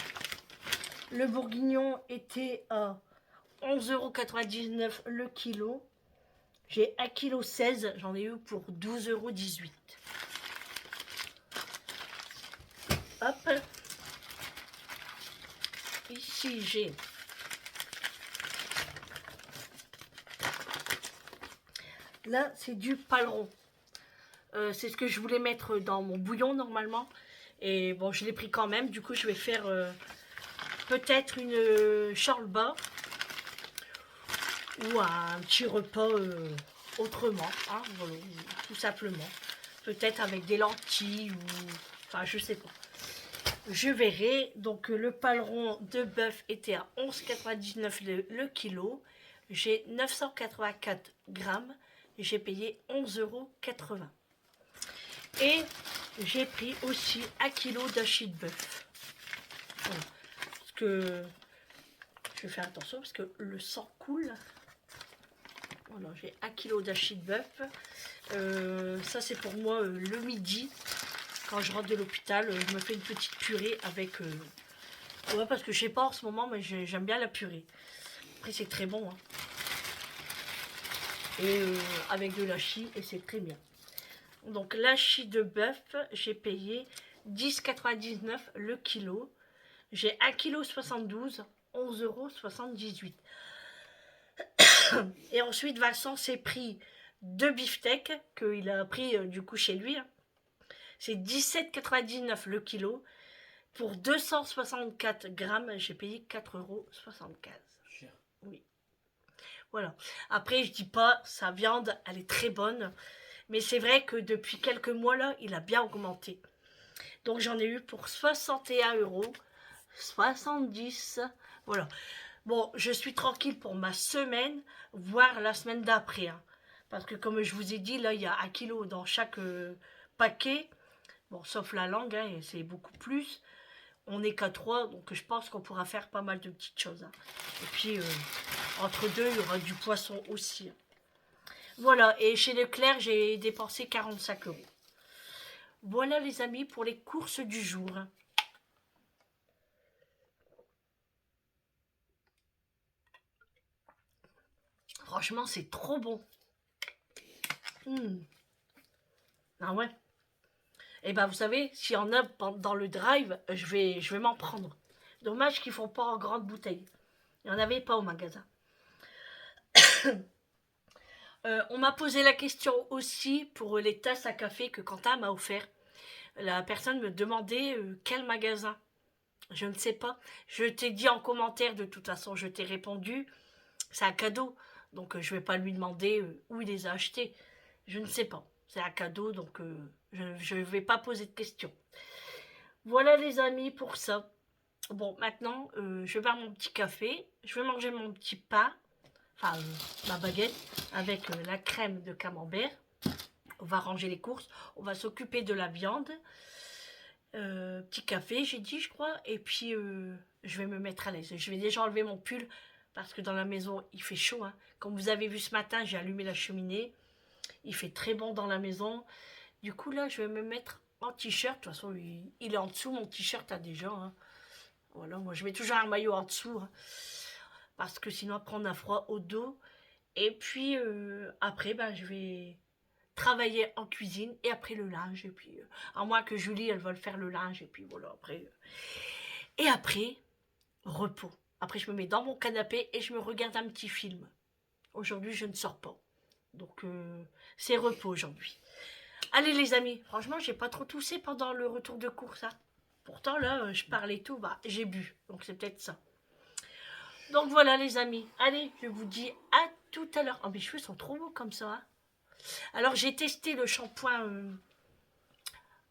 Le bourguignon était à 11,99 € le kilo. J'ai 1,16 kg, j'en ai eu pour 12,18 €. Hop. Ici, j'ai là, c'est du paleron. C'est ce que je voulais mettre dans mon bouillon normalement. Et bon, je l'ai pris quand même. Du coup, je vais faire peut-être une chorba ou un petit repas autrement, hein, voilà, tout simplement. Peut-être avec des lentilles ou... Enfin, je sais pas. Je verrai. Donc, le paleron de bœuf était à 11,99 € le kilo. J'ai 984 grammes. J'ai payé 11,80 €. Et j'ai pris aussi 1 kg d'hachis de bœuf. Voilà. Parce que je vais faire attention parce que le sang coule. Voilà, j'ai 1 kg d'hachis de bœuf. Ça, c'est pour moi le midi. Quand je rentre de l'hôpital, je me fais une petite purée avec... Ouais, parce que je sais pas en ce moment, mais j'aime bien la purée. Après, c'est très bon. Hein. Et avec de l'hachis, et c'est très bien. Donc, l'hachis de bœuf, j'ai payé 10,99 € le kilo. J'ai 1,72 kg, 11,78 €. Et ensuite, Vincent s'est pris 2 beefsteaks qu'il a pris du coup chez lui. C'est 17,99 € le kilo. Pour 264 grammes, j'ai payé 4,75 €. Cher. Oui. Voilà. Après, je dis pas, sa viande, elle est très bonne. Mais c'est vrai que depuis quelques mois, là, il a bien augmenté. Donc, j'en ai eu pour 61 €. 70. Voilà. Bon, je suis tranquille pour ma semaine, voire la semaine d'après. Hein. Parce que comme je vous ai dit, là, il y a 1 kg dans chaque paquet. Bon, sauf la langue, hein, c'est beaucoup plus. On n'est qu'à 3, donc je pense qu'on pourra faire pas mal de petites choses. Hein. Et puis, entre deux, il y aura du poisson aussi. Hein. Voilà, et chez Leclerc, j'ai dépensé 45 €. Voilà les amis pour les courses du jour. Franchement, c'est trop bon. Ah ouais. Et ben vous savez, s'il y en a dans le drive, je vais m'en prendre. Dommage qu'ils font pas en grande bouteille. Il n'y en avait pas au magasin. On m'a posé la question aussi pour les tasses à café que Quentin m'a offert. La personne me demandait quel magasin. Je ne sais pas. Je t'ai dit en commentaire, de toute façon, je t'ai répondu. C'est un cadeau. Donc je ne vais pas lui demander où il les a achetés. Je ne sais pas. C'est un cadeau, donc je ne vais pas poser de questions. Voilà les amis pour ça. Bon, maintenant, je vais boire mon petit café. Je vais manger mon petit pain. Enfin, ma baguette avec la crème de camembert. On va ranger les courses. On va s'occuper de la viande. Petit café, j'ai dit, je crois. Et puis, je vais me mettre à l'aise. Je vais déjà enlever mon pull parce que dans la maison, il fait chaud. Hein. Comme vous avez vu ce matin, j'ai allumé la cheminée. Il fait très bon dans la maison. Du coup, là, je vais me mettre en t-shirt. De toute façon, il est en dessous, mon t-shirt a déjà. Hein. Voilà, moi, je mets toujours un maillot en dessous. Hein, parce que sinon, après, on a froid au dos. Et puis, après, ben, je vais travailler en cuisine. Et après, le linge. Et puis, à moins que Julie, elle veuille faire le linge. Et puis, voilà, après. Et après, repos. Après, je me mets dans mon canapé et je me regarde un petit film. Aujourd'hui, je ne sors pas. Donc, c'est repos aujourd'hui. Allez les amis, franchement, j'ai pas trop toussé pendant le retour de course. Hein. Pourtant, là, je parlais tout, bah, j'ai bu. Donc, c'est peut-être ça. Donc, voilà les amis. Allez, je vous dis à tout à l'heure. Oh, mes cheveux sont trop beaux comme ça. Hein. Alors, j'ai testé le shampoing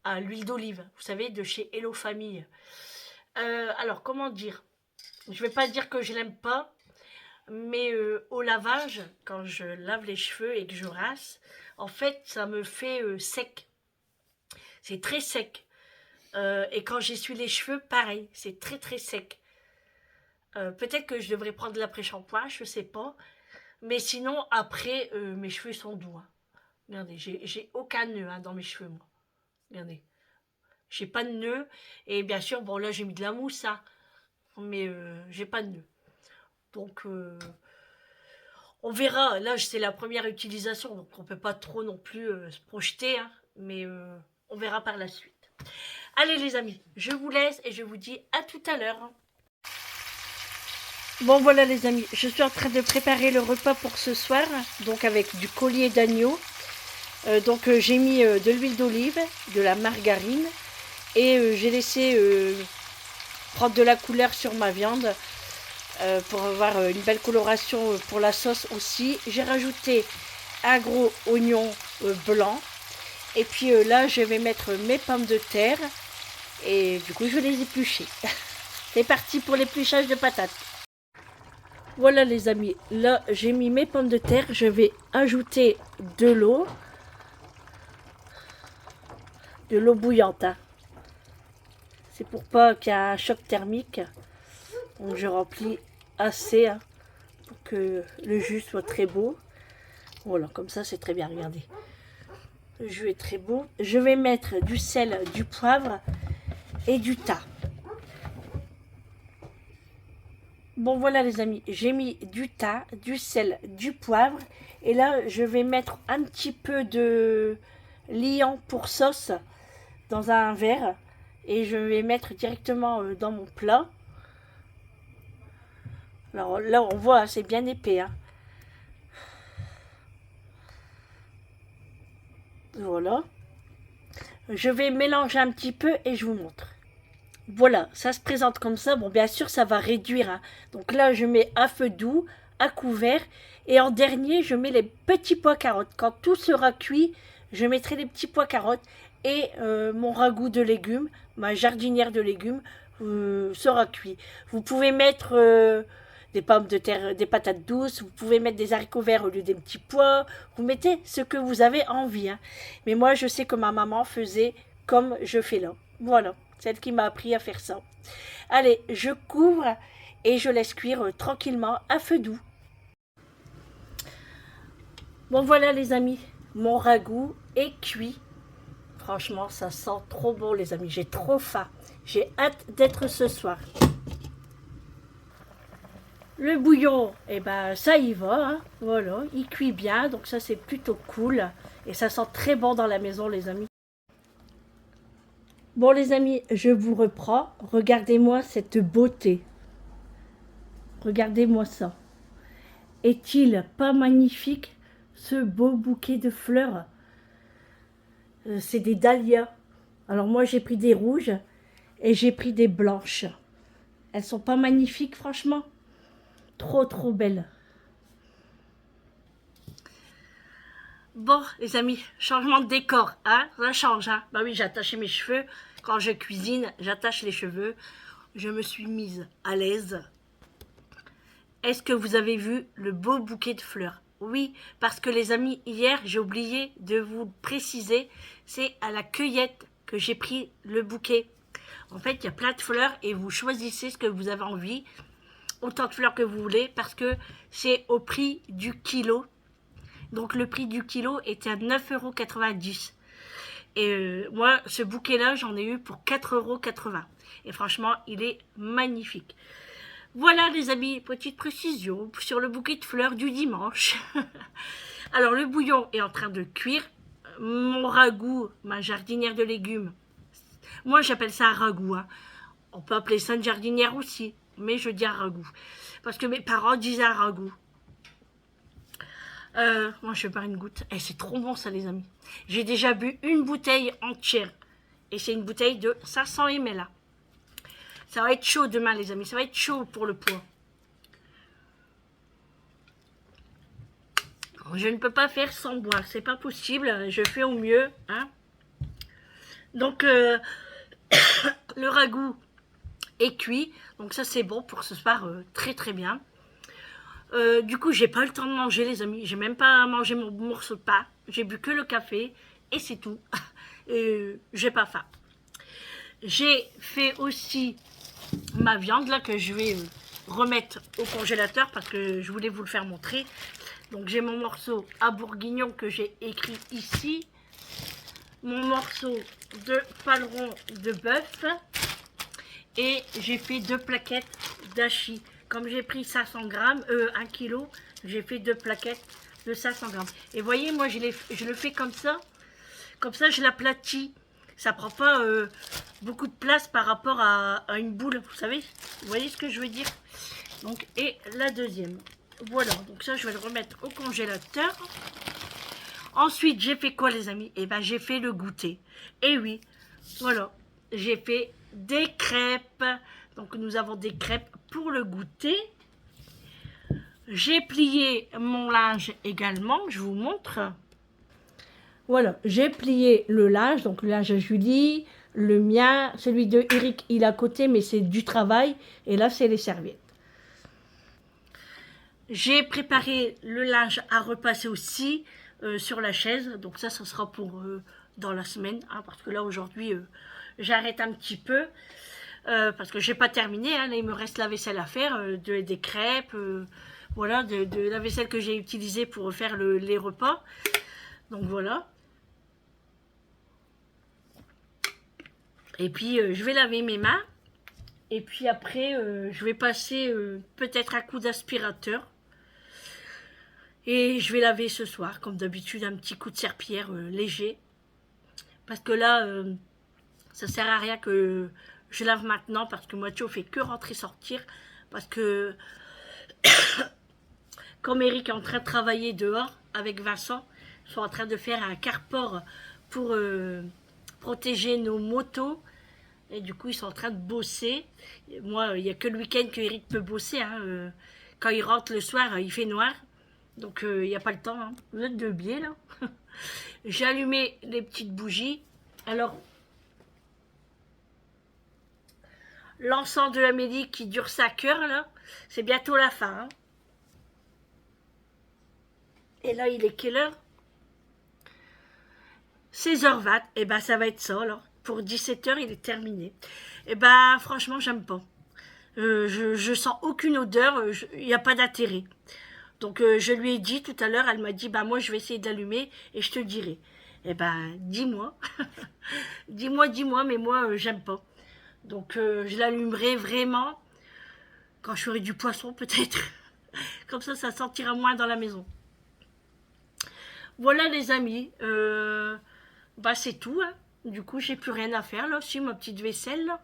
à l'huile d'olive. Vous savez, de chez Hello Famille. Alors, comment dire? Je vais pas dire que je l'aime pas. Mais au lavage, quand je lave les cheveux et que je rince, en fait, ça me fait sec. C'est très sec. Et quand j'essuie les cheveux, pareil, c'est très très sec. Peut-être que je devrais prendre l'après-shampoing, je sais pas. Mais sinon, après, mes cheveux sont doux. Hein. Regardez, j'ai aucun nœud hein, dans mes cheveux, moi. Regardez. J'ai pas de nœud. Et bien sûr, bon, là, j'ai mis de la mousse. Hein. mais j'ai pas de nœud. Donc on verra. Là, c'est la première utilisation, donc on peut pas trop non plus se projeter, hein, mais on verra par la suite. Allez les amis, je vous laisse et je vous dis à tout à l'heure. Bon voilà les amis, je suis en train de préparer le repas pour ce soir, donc avec du collier d'agneau. J'ai mis de l'huile d'olive, de la margarine et j'ai laissé prendre de la couleur sur ma viande pour avoir une belle coloration pour la sauce aussi. J'ai rajouté un gros oignon blanc et puis là je vais mettre mes pommes de terre et du coup je vais les éplucher. C'est parti pour l'épluchage de patates. Voilà les amis, là j'ai mis mes pommes de terre, je vais ajouter de l'eau bouillante. Hein. C'est pour pas qu'il y ait un choc thermique. Donc je remplis assez hein, pour que le jus soit très beau. Voilà, comme ça c'est très bien, regardez. Le jus est très beau. Je vais mettre du sel, du poivre et du thym. Bon voilà les amis, j'ai mis du thym, du sel, du poivre. Et là je vais mettre un petit peu de liant pour sauce dans un verre. Et je vais mettre directement dans mon plat. Alors là on voit, c'est bien épais. Hein. Voilà. Je vais mélanger un petit peu et je vous montre. Voilà, ça se présente comme ça. Bon, bien sûr, ça va réduire. Hein. Donc là, je mets à feu doux, à couvert. Et en dernier, je mets les petits pois carottes. Quand tout sera cuit, je mettrai les petits pois carottes. Et mon ragoût de légumes, ma jardinière de légumes, sera cuit. Vous pouvez mettre des pommes de terre, des patates douces. Vous pouvez mettre des haricots verts au lieu des petits pois. Vous mettez ce que vous avez envie. Hein. Mais moi, je sais que ma maman faisait comme je fais là. Voilà. Celle qui m'a appris à faire ça. Allez, je couvre et je laisse cuire tranquillement à feu doux. Bon voilà les amis, mon ragoût est cuit. Franchement, ça sent trop bon les amis, j'ai trop faim. J'ai hâte d'être ce soir. Le bouillon, eh ben ça y va, hein. Voilà, il cuit bien, donc ça c'est plutôt cool. Et ça sent très bon dans la maison les amis. Bon les amis, je vous reprends. Regardez-moi cette beauté. Regardez-moi ça. Est-il pas magnifique ce beau bouquet de fleurs? C'est des dahlias. Alors moi j'ai pris des rouges et j'ai pris des blanches. Elles sont pas magnifiques franchement? Trop trop belles. Bon, les amis, changement de décor, hein, ça change, hein. Bah oui, j'ai attaché mes cheveux. Quand je cuisine, j'attache les cheveux. Je me suis mise à l'aise. Est-ce que vous avez vu le beau bouquet de fleurs? Oui, parce que les amis, hier, j'ai oublié de vous préciser, c'est à la cueillette que j'ai pris le bouquet. En fait, il y a plein de fleurs et vous choisissez ce que vous avez envie, autant de fleurs que vous voulez, parce que c'est au prix du kilo. Donc le prix du kilo était à 9,90 €. Et moi, ce bouquet-là, j'en ai eu pour 4,80 €. Et franchement, il est magnifique. Voilà les amis, petite précision sur le bouquet de fleurs du dimanche. Alors le bouillon est en train de cuire. Mon ragoût, ma jardinière de légumes, moi j'appelle ça un ragoût. Hein. On peut appeler ça une jardinière aussi, mais je dis un ragoût. Parce que mes parents disaient un ragoût. Moi je vais faire une goutte. C'est trop bon ça les amis. J'ai déjà bu une bouteille entière. Et c'est une bouteille de 500 ml. Ça va être chaud demain les amis. Ça va être chaud pour le poids. Je ne peux pas faire sans boire. C'est pas possible. Je fais au mieux. Hein. Donc le ragoût est cuit. Donc ça c'est bon pour ce soir. Très très bien. Du coup, j'ai pas eu le temps de manger, les amis. J'ai même pas mangé mon morceau de pain. J'ai bu que le café et c'est tout. J'ai pas faim. J'ai fait aussi ma viande là que je vais remettre au congélateur parce que je voulais vous le faire montrer. Donc j'ai mon morceau à bourguignon que j'ai écrit ici. Mon morceau de paleron de bœuf. Et j'ai fait 2 plaquettes d'hachis. Comme j'ai pris 500 grammes, 1 kilo, j'ai fait 2 plaquettes de 500 grammes. Et voyez, moi je le fais comme ça. Comme ça, je l'aplatis. Ça prend pas beaucoup de place par rapport à une boule. Vous voyez ce que je veux dire? Donc, et la deuxième. Voilà, donc ça, je vais le remettre au congélateur. Ensuite, j'ai fait quoi, les amis? Eh ben, j'ai fait le goûter. Et oui, voilà, j'ai fait des crêpes. Donc, nous avons des crêpes pour le goûter. J'ai plié mon linge également, je vous montre. Voilà, j'ai plié le linge, donc le linge de Julie, le mien, celui de Eric, il est à côté, mais c'est du travail. Et là, c'est les serviettes. J'ai préparé le linge à repasser aussi sur la chaise. Donc ça sera pour dans la semaine, hein, parce que là, aujourd'hui, j'arrête un petit peu. Parce que j'ai pas terminé, hein, là, il me reste la vaisselle à faire, des crêpes, voilà, de la vaisselle que j'ai utilisée pour faire les repas. Donc voilà. Et puis je vais laver mes mains. Et puis après, je vais passer peut-être un coup d'aspirateur. Et je vais laver ce soir, comme d'habitude, un petit coup de serpillière léger. Parce que là, ça sert à rien que je lave maintenant, parce que Mathieu fait que rentrer-sortir. Parce que comme Eric est en train de travailler dehors avec Vincent, ils sont en train de faire un carport pour protéger nos motos. Et du coup, ils sont en train de bosser. Et moi, il n'y a que le week-end que Eric peut bosser. Hein. Quand il rentre le soir, il fait noir. Donc, il n'y a pas le temps. Hein. Vous êtes de biais, là. J'ai allumé les petites bougies. Alors, l'encens de Amélie qui dure 5 heures, là, c'est bientôt la fin. Hein. Et là, il est quelle heure? 16h20. Et ben, ça va être ça, alors. Pour 17h, il est terminé. Et ben, franchement, j'aime pas. Je sens aucune odeur, il n'y a pas d'intérêt. Donc je lui ai dit tout à l'heure, elle m'a dit, bah moi je vais essayer d'allumer et je te dirai. Eh ben, dis-moi. dis-moi, mais moi j'aime pas. Donc je l'allumerai vraiment quand je ferai du poisson peut-être. Comme ça sentira moins dans la maison. Voilà les amis, bah c'est tout. Hein. Du coup j'ai plus rien à faire là, si ma petite vaisselle là.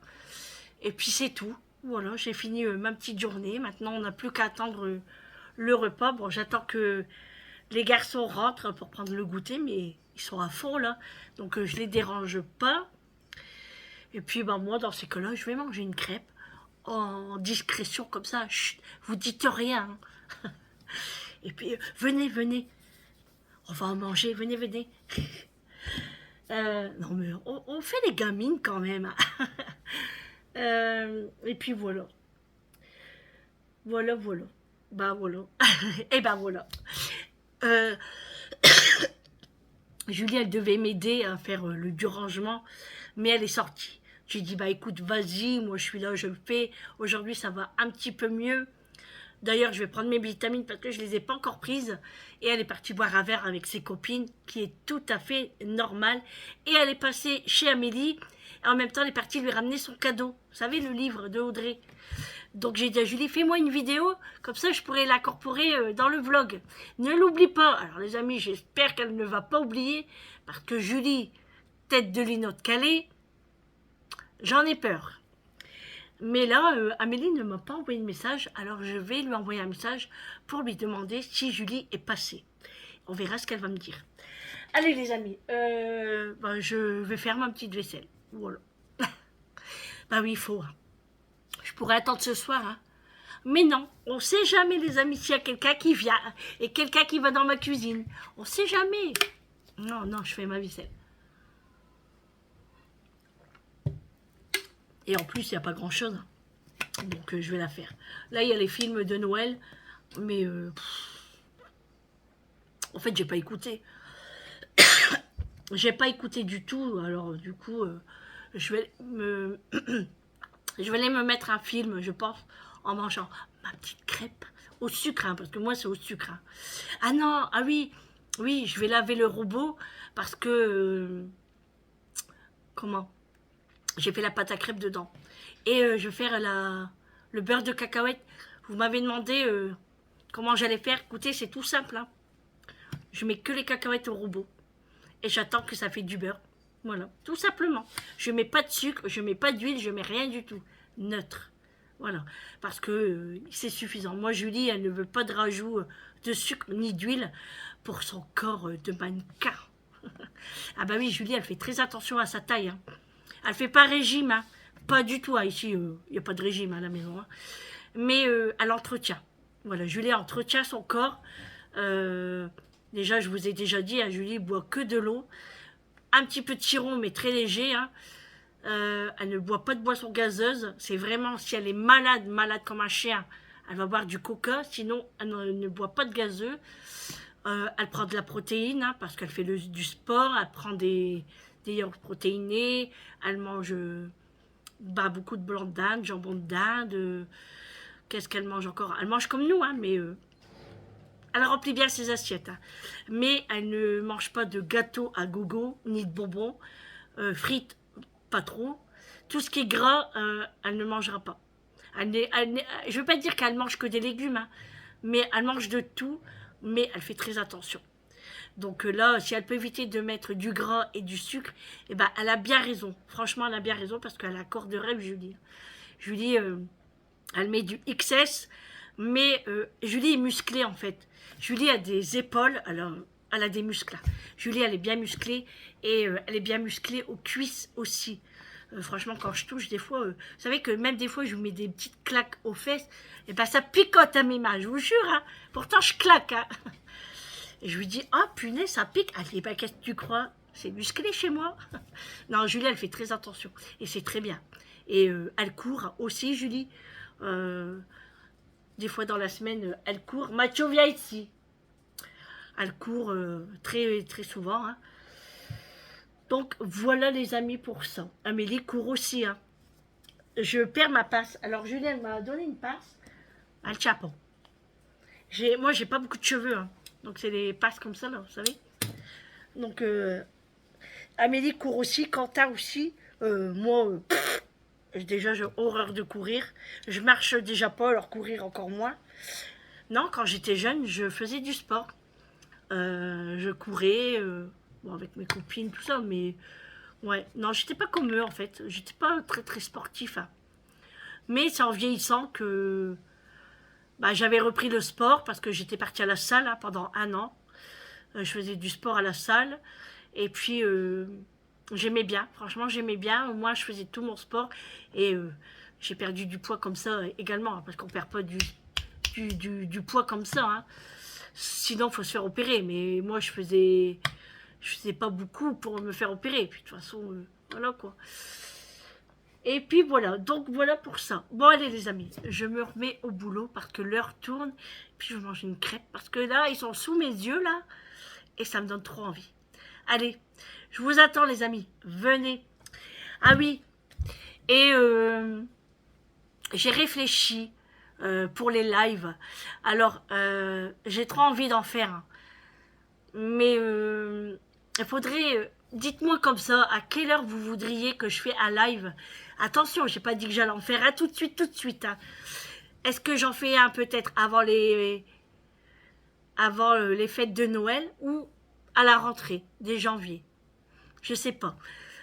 Et puis c'est tout. Voilà, j'ai fini ma petite journée. Maintenant on n'a plus qu'à attendre le repas. Bon, j'attends que les garçons rentrent pour prendre le goûter, mais ils sont à fond là, donc je les dérange pas. Et puis bah moi dans ces cas-là, je vais manger une crêpe en discrétion comme ça. Chut, vous dites rien. Hein. Et puis venez, on va en manger. Venez. Non mais on fait les gamines quand même. Et puis voilà. Voilà. Bah voilà. Et ben voilà. Julie, elle devait m'aider à faire du rangement, mais elle est sortie. J'ai dit, bah écoute, vas-y, moi je suis là, je le fais. Aujourd'hui, ça va un petit peu mieux. D'ailleurs, je vais prendre mes vitamines parce que je ne les ai pas encore prises. Et elle est partie boire un verre avec ses copines, qui est tout à fait normal. Et elle est passée chez Amélie. Et en même temps, elle est partie lui ramener son cadeau. Vous savez, le livre de Audrey. Donc j'ai dit à Julie, fais-moi une vidéo, comme ça je pourrais l'incorporer dans le vlog. Ne l'oublie pas. Alors les amis, j'espère qu'elle ne va pas oublier, parce que Julie, tête de Lino de Calais, j'en ai peur. Mais là, Amélie ne m'a pas envoyé de message, alors je vais lui envoyer un message pour lui demander si Julie est passée. On verra ce qu'elle va me dire. Allez les amis, je vais faire ma petite vaisselle. Voilà. Bah oui, il faut. Hein. Je pourrais attendre ce soir, hein. Mais non, on sait jamais les amis s'il y a quelqu'un qui vient et quelqu'un qui va dans ma cuisine. On sait jamais. Non, je fais ma vaisselle. Et en plus, il n'y a pas grand-chose. Hein. Donc, je vais la faire. Là, il y a les films de Noël. Mais, en fait, j'ai pas écouté. J'ai pas écouté du tout. Alors, du coup, je vais aller me mettre un film, je pense, en mangeant ma petite crêpe au sucre, hein, parce que moi, c'est au sucre. Hein. Ah non, ah oui, je vais laver le robot, parce que... comment? J'ai fait la pâte à crêpes dedans. Et je vais faire le beurre de cacahuète. Vous m'avez demandé comment j'allais faire. Écoutez, c'est tout simple. Hein. Je mets que les cacahuètes au robot. Et j'attends que ça fait du beurre. Voilà, tout simplement. Je mets pas de sucre, je mets pas d'huile, je mets rien du tout. Neutre. Voilà, parce que c'est suffisant. Moi, Julie, elle ne veut pas de rajout de sucre ni d'huile pour son corps de mannequin. Ah bah oui, Julie, elle fait très attention à sa taille. Hein. Elle fait pas régime, hein. Pas du tout. Hein. Ici, il n'y a pas de régime à la maison. Hein. Mais elle entretient. Voilà, Julie entretient son corps. Déjà, je vous ai déjà dit, hein, Julie boit que de l'eau. Un petit peu de chiron, mais très léger. Hein. Elle ne boit pas de boisson gazeuse. C'est vraiment, si elle est malade, malade comme un chien, elle va boire du coca. Sinon, elle ne boit pas de gazeux. Elle prend de la protéine, hein, parce qu'elle fait du sport. Elle prend des yaourts protéinés. Elle mange beaucoup de blanc d'Inde, jambon d'Inde. Qu'est-ce qu'elle mange encore? Elle mange comme nous, hein, mais elle remplit bien ses assiettes. Hein. Mais elle ne mange pas de gâteaux à gogo, ni de bonbons. Frites, pas trop. Tout ce qui est gras, elle ne mangera pas. Je ne veux pas dire qu'elle mange que des légumes, hein, mais elle mange de tout, mais elle fait très attention. Donc là, si elle peut éviter de mettre du gras et du sucre, eh ben, elle a bien raison. Franchement, elle a bien raison parce qu'elle a corps de rêve, Julie. Julie, elle met du XS, mais Julie est musclée en fait. Julie a des épaules, alors elle a des muscles. Là. Julie, elle est bien musclée et elle est bien musclée aux cuisses aussi. Franchement, quand je touche, des fois, vous savez que même des fois, je vous mets des petites claques aux fesses, et ben ça picote à mes mains, je vous jure. Hein. Pourtant, je claque. Hein. Et je lui dis, ah punaise, ça pique. Elle dit, bah, qu'est-ce que tu crois? C'est musclé chez moi. Non, Julie, elle fait très attention. Et c'est très bien. Et elle court aussi, Julie. Des fois dans la semaine, elle court. Mathieu, viens ici. Elle court très, très souvent. Hein. Donc, voilà les amis pour ça. Amélie court aussi. Hein. Je perds ma passe. Alors, Julie, elle m'a donné une passe. Elle tient pas. Moi, j'ai pas beaucoup de cheveux. Hein. Donc, c'est des passes comme ça, là, vous savez. Donc, Amélie court aussi. Quentin aussi. Moi, déjà, j'ai horreur de courir. Je marche déjà pas, alors courir encore moins. Non, quand j'étais jeune, je faisais du sport. Je courais bon, avec mes copines, tout ça, mais ouais, non, j'étais pas comme eux en fait. J'étais pas très très sportif. Hein. Mais c'est en vieillissant que bah, j'avais repris le sport parce que j'étais partie à la salle hein, pendant 1 an. Je faisais du sport à la salle et puis j'aimais bien, franchement j'aimais bien. Moi je faisais tout mon sport et j'ai perdu du poids comme ça également hein, parce qu'on perd pas du poids comme ça. Hein. Sinon, il faut se faire opérer. Mais moi, je faisais pas beaucoup pour me faire opérer. Et puis, de toute façon, voilà quoi. Et puis, voilà. Donc, voilà pour ça. Bon, allez, les amis. Je me remets au boulot parce que l'heure tourne. Puis, je mange une crêpe parce que là, ils sont sous mes yeux, là. Et ça me donne trop envie. Allez, je vous attends, les amis. Venez. Ah oui. Et j'ai réfléchi. Pour les lives. Alors, j'ai trop envie d'en faire. Hein. Mais il faudrait... dites-moi comme ça, à quelle heure vous voudriez que je fais un live. Attention, j'ai pas dit que j'allais en faire un tout de suite. Hein. Est-ce que j'en fais un peut-être avant les fêtes de Noël ou à la rentrée, dès janvier? Je sais pas.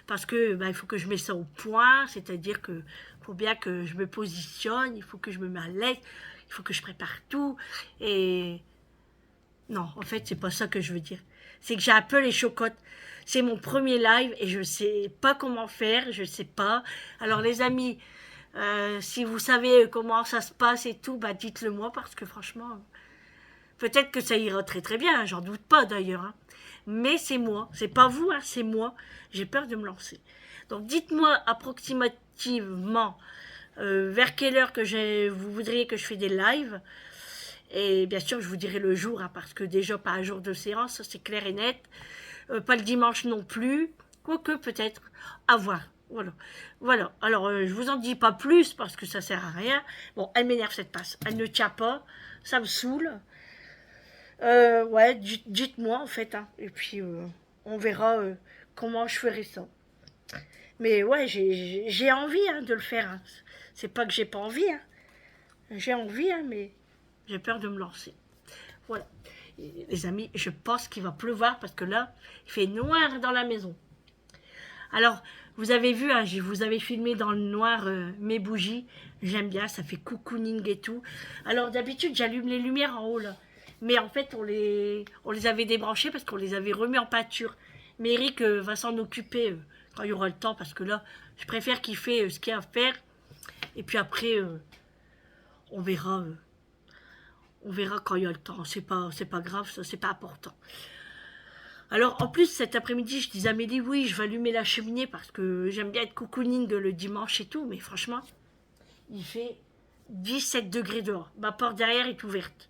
Parce que il faut que je mette ça au point, c'est-à-dire que faut bien que je me positionne, il faut que je me mette à l'aise, il faut que je prépare tout. Et non, en fait, c'est pas ça que je veux dire. C'est que j'ai un peu les chocottes. C'est mon premier live et je sais pas comment faire, je sais pas. Alors les amis, si vous savez comment ça se passe et tout, bah dites-le moi parce que franchement, peut-être que ça ira très très bien, j'en doute pas d'ailleurs. Hein. Mais c'est moi, c'est pas vous, hein, c'est moi. J'ai peur de me lancer. Donc dites-moi approximativement vers quelle heure que vous voudriez que je fasse des lives. Et bien sûr, je vous dirai le jour, hein, parce que déjà pas un jour de séance, c'est clair et net. Pas le dimanche non plus, quoique peut-être. À voir. Voilà. Alors, je vous en dis pas plus parce que ça sert à rien. Bon, elle m'énerve cette passe. Elle ne tient pas. Ça me saoule. Ouais, dites-moi en fait. Hein. Et puis, on verra comment je ferai ça. Mais ouais, j'ai envie hein, de le faire. Hein. C'est pas que j'ai pas envie. Hein. J'ai envie, hein, mais j'ai peur de me lancer. Voilà. Et les amis, je pense qu'il va pleuvoir parce que là, il fait noir dans la maison. Alors, vous avez vu, hein, je vous avais filmé dans le noir mes bougies. J'aime bien, ça fait cocooning et tout. Alors, d'habitude, j'allume les lumières en haut, là. Mais en fait, on les avait débranchées parce qu'on les avait remis en peinture. Mais Eric va s'en occuper quand il y aura le temps parce que là, je préfère qu'il fait ce qu'il y a à faire. Et puis après, on verra. On verra quand il y a le temps. C'est pas grave, ça, c'est pas important. Alors, en plus, cet après-midi, je disais à Amélie, oui, je vais allumer la cheminée parce que j'aime bien être cocooning le dimanche et tout, mais franchement, il fait 17 degrés dehors. Ma porte derrière est ouverte.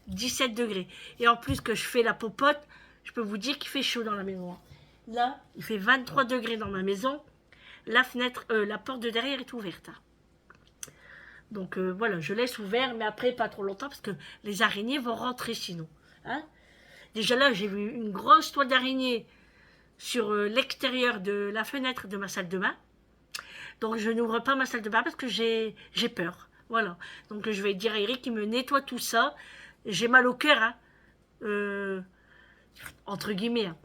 17 degrés. Et en plus que je fais la popote, je peux vous dire qu'il fait chaud dans la maison. Là, il fait 23 degrés dans ma maison. La fenêtre, la porte de derrière est ouverte. Donc voilà, je laisse ouvert, mais après pas trop longtemps parce que les araignées vont rentrer sinon. Hein. Déjà là, j'ai vu une grosse toile d'araignée sur l'extérieur de la fenêtre de ma salle de bain. Donc je n'ouvre pas ma salle de bain parce que j'ai peur. Voilà. Donc je vais dire à Eric qu'il me nettoie tout ça. J'ai mal au cœur, hein. Entre guillemets, hein,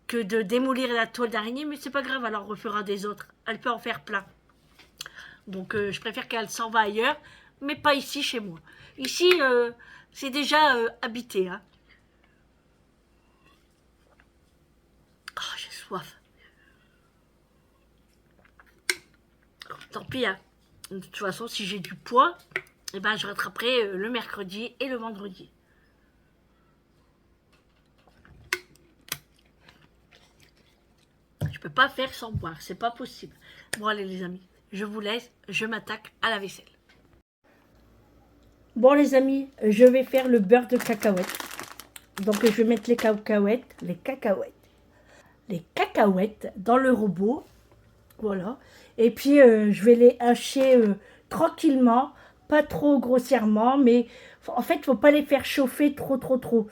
que de démolir la toile d'araignée, mais c'est pas grave, alors on refera des autres. Elle peut en faire plein. Donc je préfère qu'elle s'en va ailleurs, mais pas ici chez moi. Ici, c'est déjà habité. Hein. Oh, j'ai soif. Tant pis, hein. De toute façon, si j'ai du poids, eh ben, je rattraperai le mercredi et le vendredi. Je peux pas faire sans boire, c'est pas possible. Bon allez les amis, je vous laisse, je m'attaque à la vaisselle. Bon les amis, je vais faire le beurre de cacahuète. Donc je vais mettre les cacahuètes dans le robot. Voilà. Et puis je vais les hacher tranquillement, pas trop grossièrement, mais en fait, il ne faut pas les faire chauffer trop.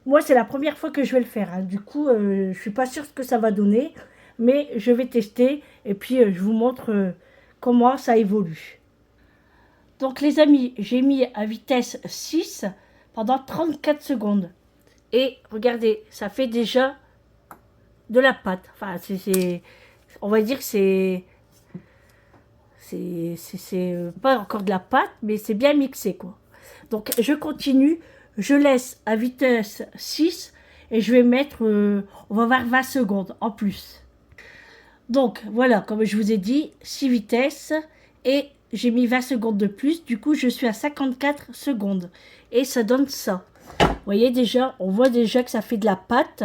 Moi, c'est la première fois que je vais le faire. Hein. Du coup, je ne suis pas sûre ce que ça va donner, mais je vais tester et puis je vous montre comment ça évolue. Donc les amis, j'ai mis à vitesse 6 pendant 34 secondes. Et regardez, ça fait déjà de la pâte. Enfin, on va dire que c'est pas encore de la pâte, mais c'est bien mixé, quoi. Donc, je continue. Je laisse à vitesse 6 et je vais mettre, on va voir 20 secondes en plus. Donc, voilà, comme je vous ai dit, 6 vitesses et j'ai mis 20 secondes de plus. Du coup, je suis à 54 secondes et ça donne ça. Vous voyez déjà, on voit déjà que ça fait de la pâte.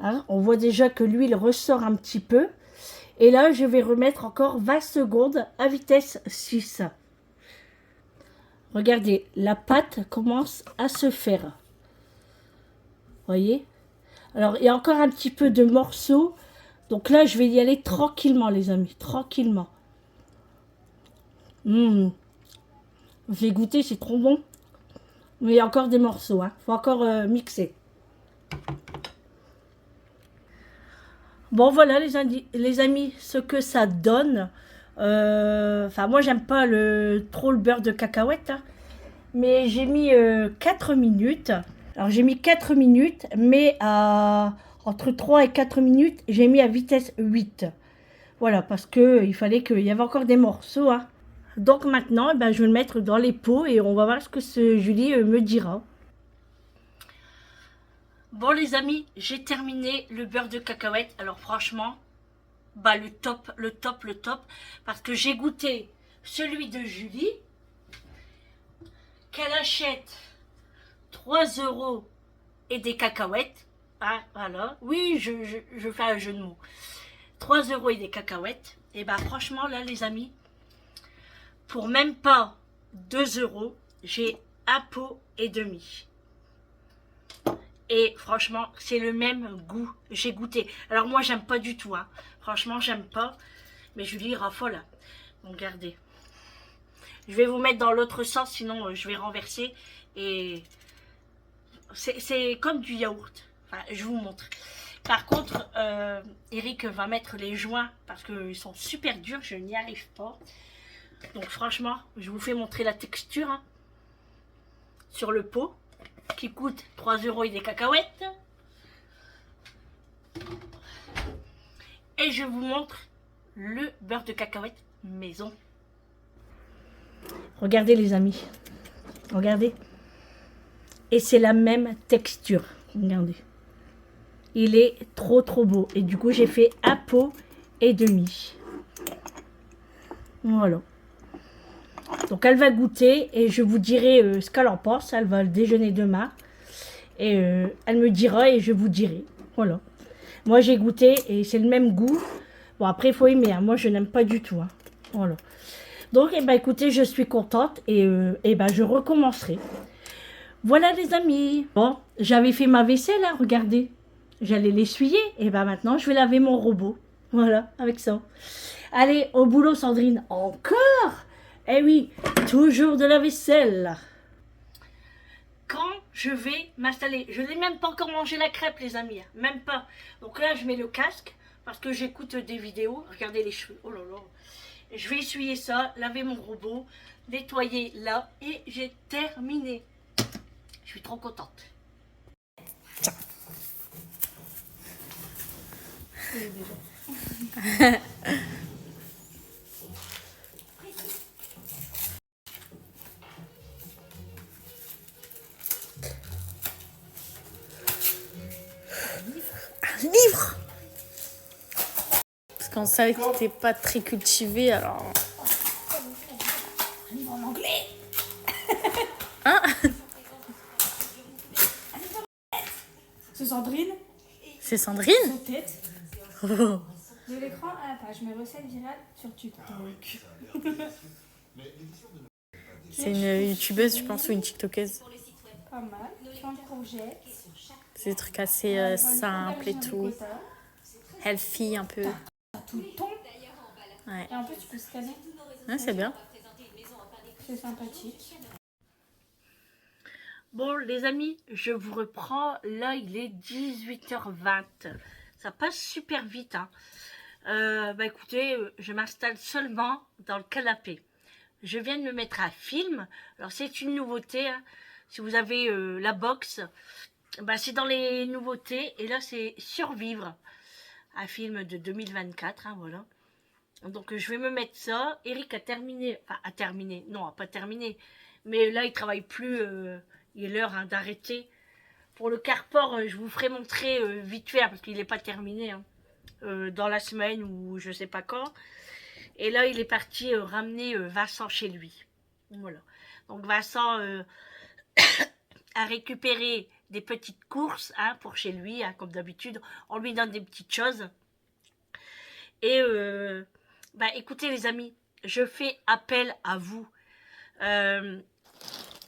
Hein, on voit déjà que l'huile ressort un petit peu. Et là, je vais remettre encore 20 secondes à vitesse 6. Regardez, la pâte commence à se faire. Voyez? Alors, il y a encore un petit peu de morceaux. Donc là, je vais y aller tranquillement, les amis. Tranquillement. J'ai goûté, c'est trop bon. Mais il y a encore des morceaux. Hein. Faut encore mixer. Bon, voilà, les amis, ce que ça donne. Enfin, moi, j'aime pas trop le beurre de cacahuète. Hein, mais j'ai mis 4 minutes. Alors, j'ai mis 4 minutes, mais entre 3 et 4 minutes, j'ai mis à vitesse 8. Voilà, parce qu'il fallait qu'il y avait encore des morceaux. Hein. Donc, maintenant, eh ben, je vais le mettre dans les pots et on va voir ce que Julie me dira. Bon les amis, j'ai terminé le beurre de cacahuète. Alors franchement, bah le top. Parce que j'ai goûté celui de Julie, qu'elle achète 3 € et des cacahuètes. Ah voilà, oui, je fais un jeu de mots. 3 € et des cacahuètes. Et bah franchement là les amis, pour même pas 2 €, j'ai un pot et demi. Et franchement, c'est le même goût. J'ai goûté. Alors moi, j'aime pas du tout. Hein. Franchement, j'aime pas. Mais Julie raffole. Donc, regardez. Je vais vous mettre dans l'autre sens, sinon je vais renverser. Et c'est comme du yaourt. Enfin, je vous montre. Par contre, Eric va mettre les joints parce qu'ils sont super durs, je n'y arrive pas. Donc franchement, je vous fais montrer la texture hein, sur le pot qui coûte 3 € et des cacahuètes. Et je vous montre le beurre de cacahuète maison. Regardez les amis, regardez. Et c'est la même texture, regardez. Il est trop beau. Et du coup, j'ai fait un pot et demi. Voilà. Donc, elle va goûter et je vous dirai ce qu'elle en pense. Elle va le déjeuner demain. Et elle me dira et je vous dirai. Voilà. Moi, j'ai goûté et c'est le même goût. Bon, après, il faut aimer. Hein. Moi, je n'aime pas du tout. Hein. Voilà. Donc, eh ben, écoutez, je suis contente et ben, je recommencerai. Voilà, les amis. Bon, j'avais fait ma vaisselle, hein, regardez. J'allais l'essuyer et ben maintenant, je vais laver mon robot. Voilà, avec ça. Allez, au boulot, Sandrine. Encore? Eh oui, toujours de la vaisselle. Quand je vais m'installer, je n'ai même pas encore mangé la crêpe, les amis. Même pas. Donc là, je mets le casque parce que j'écoute des vidéos. Regardez les cheveux. Oh là là. Je vais essuyer ça, laver mon robot, nettoyer là et j'ai terminé. Je suis trop contente. Tiens. Un livre. Parce qu'on savait que t'étais pas très cultivé, alors... Un livre en anglais. Hein? C'est Sandrine. C'est Sandrine? Sa tête. Oh. De l'écran à la page. Mes recettes virales sur TikTok. C'est une youtubeuse, je pense, ou une tiktokeuse. Pas mal. Plein de courgettes. C'est des trucs assez simples et tout. Healthy un peu. Tout le temps. Ouais, Et en plus, tu peux scanner. ouais c'est bien. C'est sympathique. Bon, les amis, je vous reprends. Là, il est 18h20. Ça passe super vite. Hein. Bah écoutez, je m'installe seulement dans le canapé. Je viens de me mettre un film. Alors, c'est une nouveauté. Hein. Si vous avez la box, bah, c'est dans les nouveautés. Et là, c'est Survivre. Un film de 2024. Hein, voilà. Donc, je vais me mettre ça. Eric a terminé. Enfin, a terminé. Non, pas terminé. Mais là, il travaille plus. Il est l'heure hein, d'arrêter. Pour le carport, je vous ferai montrer vite fait, hein, parce qu'il n'est pas terminé, hein, dans la semaine ou je sais pas quand. Et là, il est parti ramener Vincent chez lui. Voilà. Donc Vincent a récupéré des petites courses hein, pour chez lui, hein, comme d'habitude. On lui donne des petites choses. Et bah, écoutez les amis, je fais appel à vous.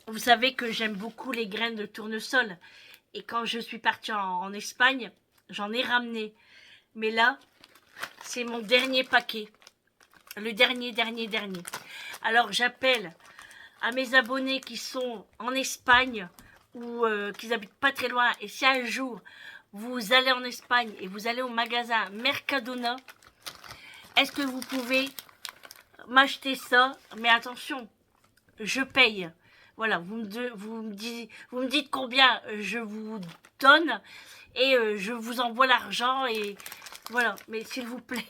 Vous savez que j'aime beaucoup les graines de tournesol. Et quand je suis partie en Espagne, j'en ai ramené. Mais là, c'est mon dernier paquet. Le dernier. Alors, j'appelle à mes abonnés qui sont en Espagne ou qui habitent pas très loin. Et si un jour, vous allez en Espagne et vous allez au magasin Mercadona, est-ce que vous pouvez m'acheter ça? Mais attention, je paye. Voilà, vous me dites combien je vous donne et je vous envoie l'argent et voilà. Mais s'il vous plaît,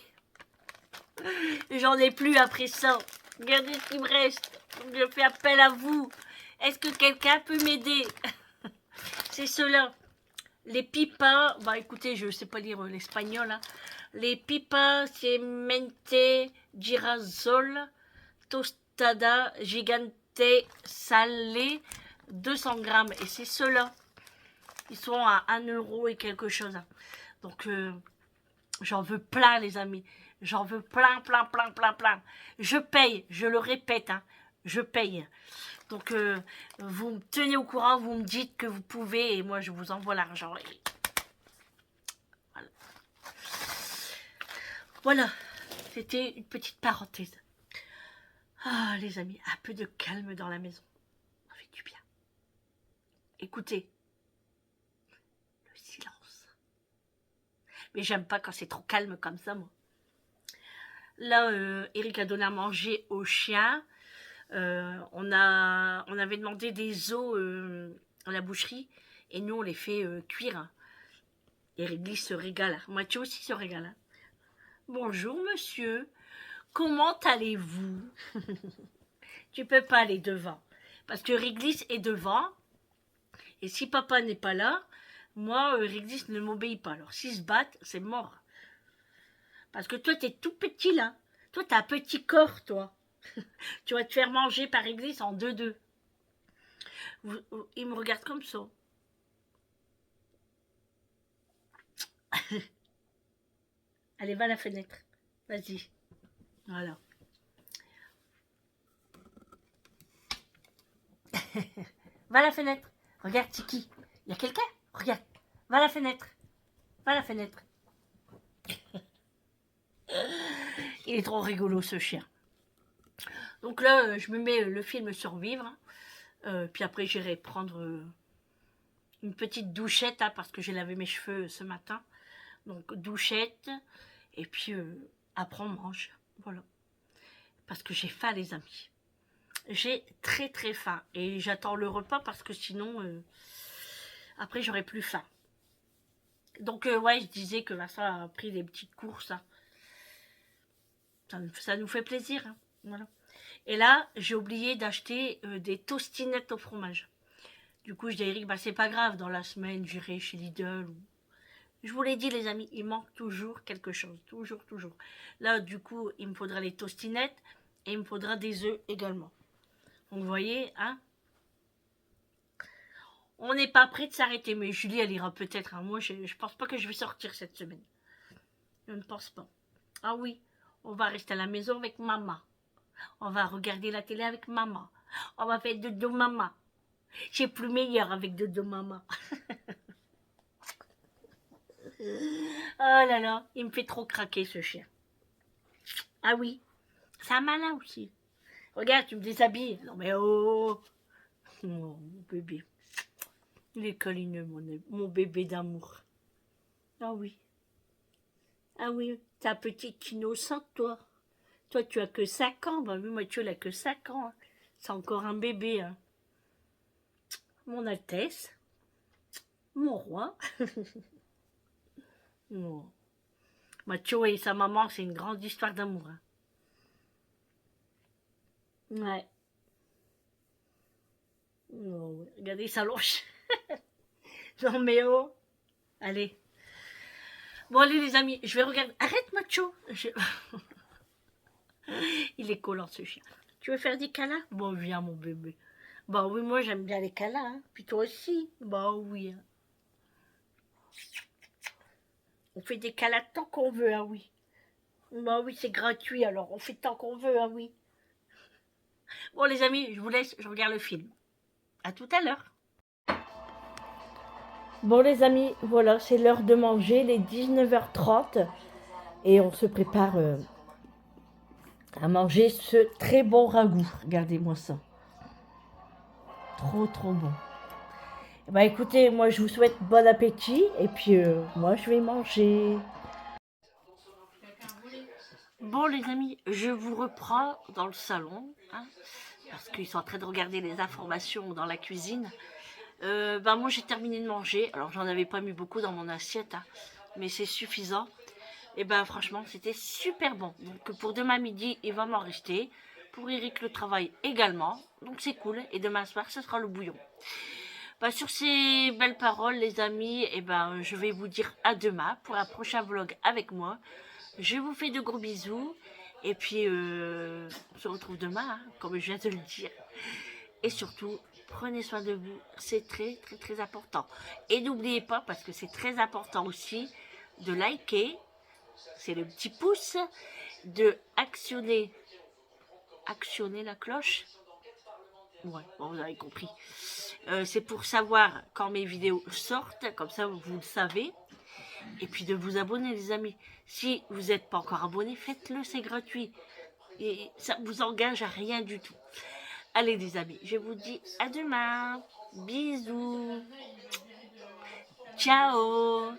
j'en ai plus après ça. Regardez ce qui me reste. Je fais appel à vous. Est-ce que quelqu'un peut m'aider? C'est cela. Les pipas, bah écoutez, je ne sais pas lire l'espagnol. Hein. Les pipas, c'est mente, girasol, tostada, gigante, salé, 200 grammes. Et c'est ceux-là. Ils sont à 1 € et quelque chose. Hein. Donc, j'en veux plein, les amis. J'en veux plein. Je paye, je le répète. Hein, je paye. Donc, vous me tenez au courant, vous me dites que vous pouvez et moi, je vous envoie l'argent. Et... Voilà. C'était une petite parenthèse. Ah, les amis, un peu de calme dans la maison. Ça fait du bien. Écoutez. Le silence. Mais j'aime pas quand c'est trop calme comme ça, moi. Là, Eric a donné à manger au chien. On avait demandé des os à la boucherie. Et nous, on les fait cuire. Et Réglisse se régale. Mathieu aussi se régale. Bonjour, monsieur. Comment allez-vous? Tu peux pas aller devant. Parce que Réglisse est devant. Et si papa n'est pas là, moi, Réglisse ne m'obéit pas. Alors, s'ils se battent, c'est mort. Parce que toi, t'es tout petit, là. Toi, t'as un petit corps, toi. Tu vas te faire manger par Réglisse en 2-2. Il me regarde comme ça. Allez, va à la fenêtre. Vas-y. Voilà. Va à la fenêtre. Regarde, Tiki. Il y a quelqu'un? Regarde. Va à la fenêtre. Va à la fenêtre. Il est trop rigolo, ce chien. Donc là, je me mets le film Survivre. Puis après, j'irai prendre une petite douchette, hein, parce que j'ai lavé mes cheveux ce matin. Donc, douchette. Et puis, après, on mange. Voilà. Parce que j'ai faim, les amis. J'ai très, très faim. Et j'attends le repas parce que sinon, après, j'aurai plus faim. Donc, ouais, je disais que Vincent a pris des petites courses. Hein. Ça nous fait plaisir. Hein. Voilà. Et là, j'ai oublié d'acheter des tostinettes au fromage. Du coup, je dis à Eric, bah, c'est pas grave, dans la semaine, j'irai chez Lidl. Je vous l'ai dit, les amis, il manque toujours quelque chose. Toujours, toujours. Là, du coup, il me faudra les tostinettes et il me faudra des œufs également. Donc, vous voyez, hein. On n'est pas prêt de s'arrêter, mais Julie, elle ira peut-être. Hein. Moi, je pense pas que je vais sortir cette semaine. Je ne pense pas. Ah oui, on va rester à la maison avec maman. On va regarder la télé avec maman. On va faire dodo maman. C'est plus meilleur avec dodo maman. Oh là là, il me fait trop craquer ce chien. Ah oui, c'est un malin aussi. Regarde, tu me déshabilles. Non mais oh, oh mon bébé. Il est câlineux, mon bébé d'amour. Ah oui. Ah oui, ta petite innocente, toi. Toi, tu as que 5 ans. Bah oui, Mathieu, il a que 5 ans. Hein. C'est encore un bébé. Hein. Mon Altesse. Mon roi. Oh. Mathieu et sa maman, c'est une grande histoire d'amour. Hein. Ouais. Oh, regardez, il s'allonge. Non mais oh. Allez. Bon, allez les amis, je vais regarder. Arrête, Mathieu. Il est collant, ce chien. Tu veux faire des câlins? Bon, viens, mon bébé. Bah oui, moi, j'aime bien les câlins. Hein. Puis toi aussi? Bah oui. Hein. On fait des câlins tant qu'on veut, ah oui. Bah oui, c'est gratuit, alors on fait tant qu'on veut, ah oui. Bon, les amis, je vous laisse, je regarde le film. À tout à l'heure. Bon, les amis, voilà, c'est l'heure de manger, les 19h30. Et on se prépare à manger ce très bon ragoût. Regardez-moi ça. Trop, trop bon. Bah écoutez, moi je vous souhaite bon appétit et puis moi je vais manger. Bon les amis, je vous reprends dans le salon, hein, parce qu'ils sont en train de regarder les informations dans la cuisine. Bah moi j'ai terminé de manger, alors j'en avais pas mis beaucoup dans mon assiette, hein, mais c'est suffisant. Et ben franchement c'était super bon. Donc pour demain midi il va m'en rester, pour Eric le travail également, donc c'est cool. Et demain soir ce sera le bouillon. Bah, sur ces belles paroles, les amis, et ben, je vais vous dire à demain pour un prochain vlog avec moi. Je vous fais de gros bisous. Et puis, on se retrouve demain, hein, comme je viens de le dire. Et surtout, prenez soin de vous. C'est très, très, très important. Et n'oubliez pas, parce que c'est très important aussi, de liker. C'est le petit pouce. De actionner la cloche. Ouais, bon, vous avez compris. C'est pour savoir quand mes vidéos sortent, comme ça vous le savez. Et puis de vous abonner, les amis. Si vous n'êtes pas encore abonné, faites-le, c'est gratuit. Et ça ne vous engage à rien du tout. Allez les amis, je vous dis à demain. Bisous. Ciao.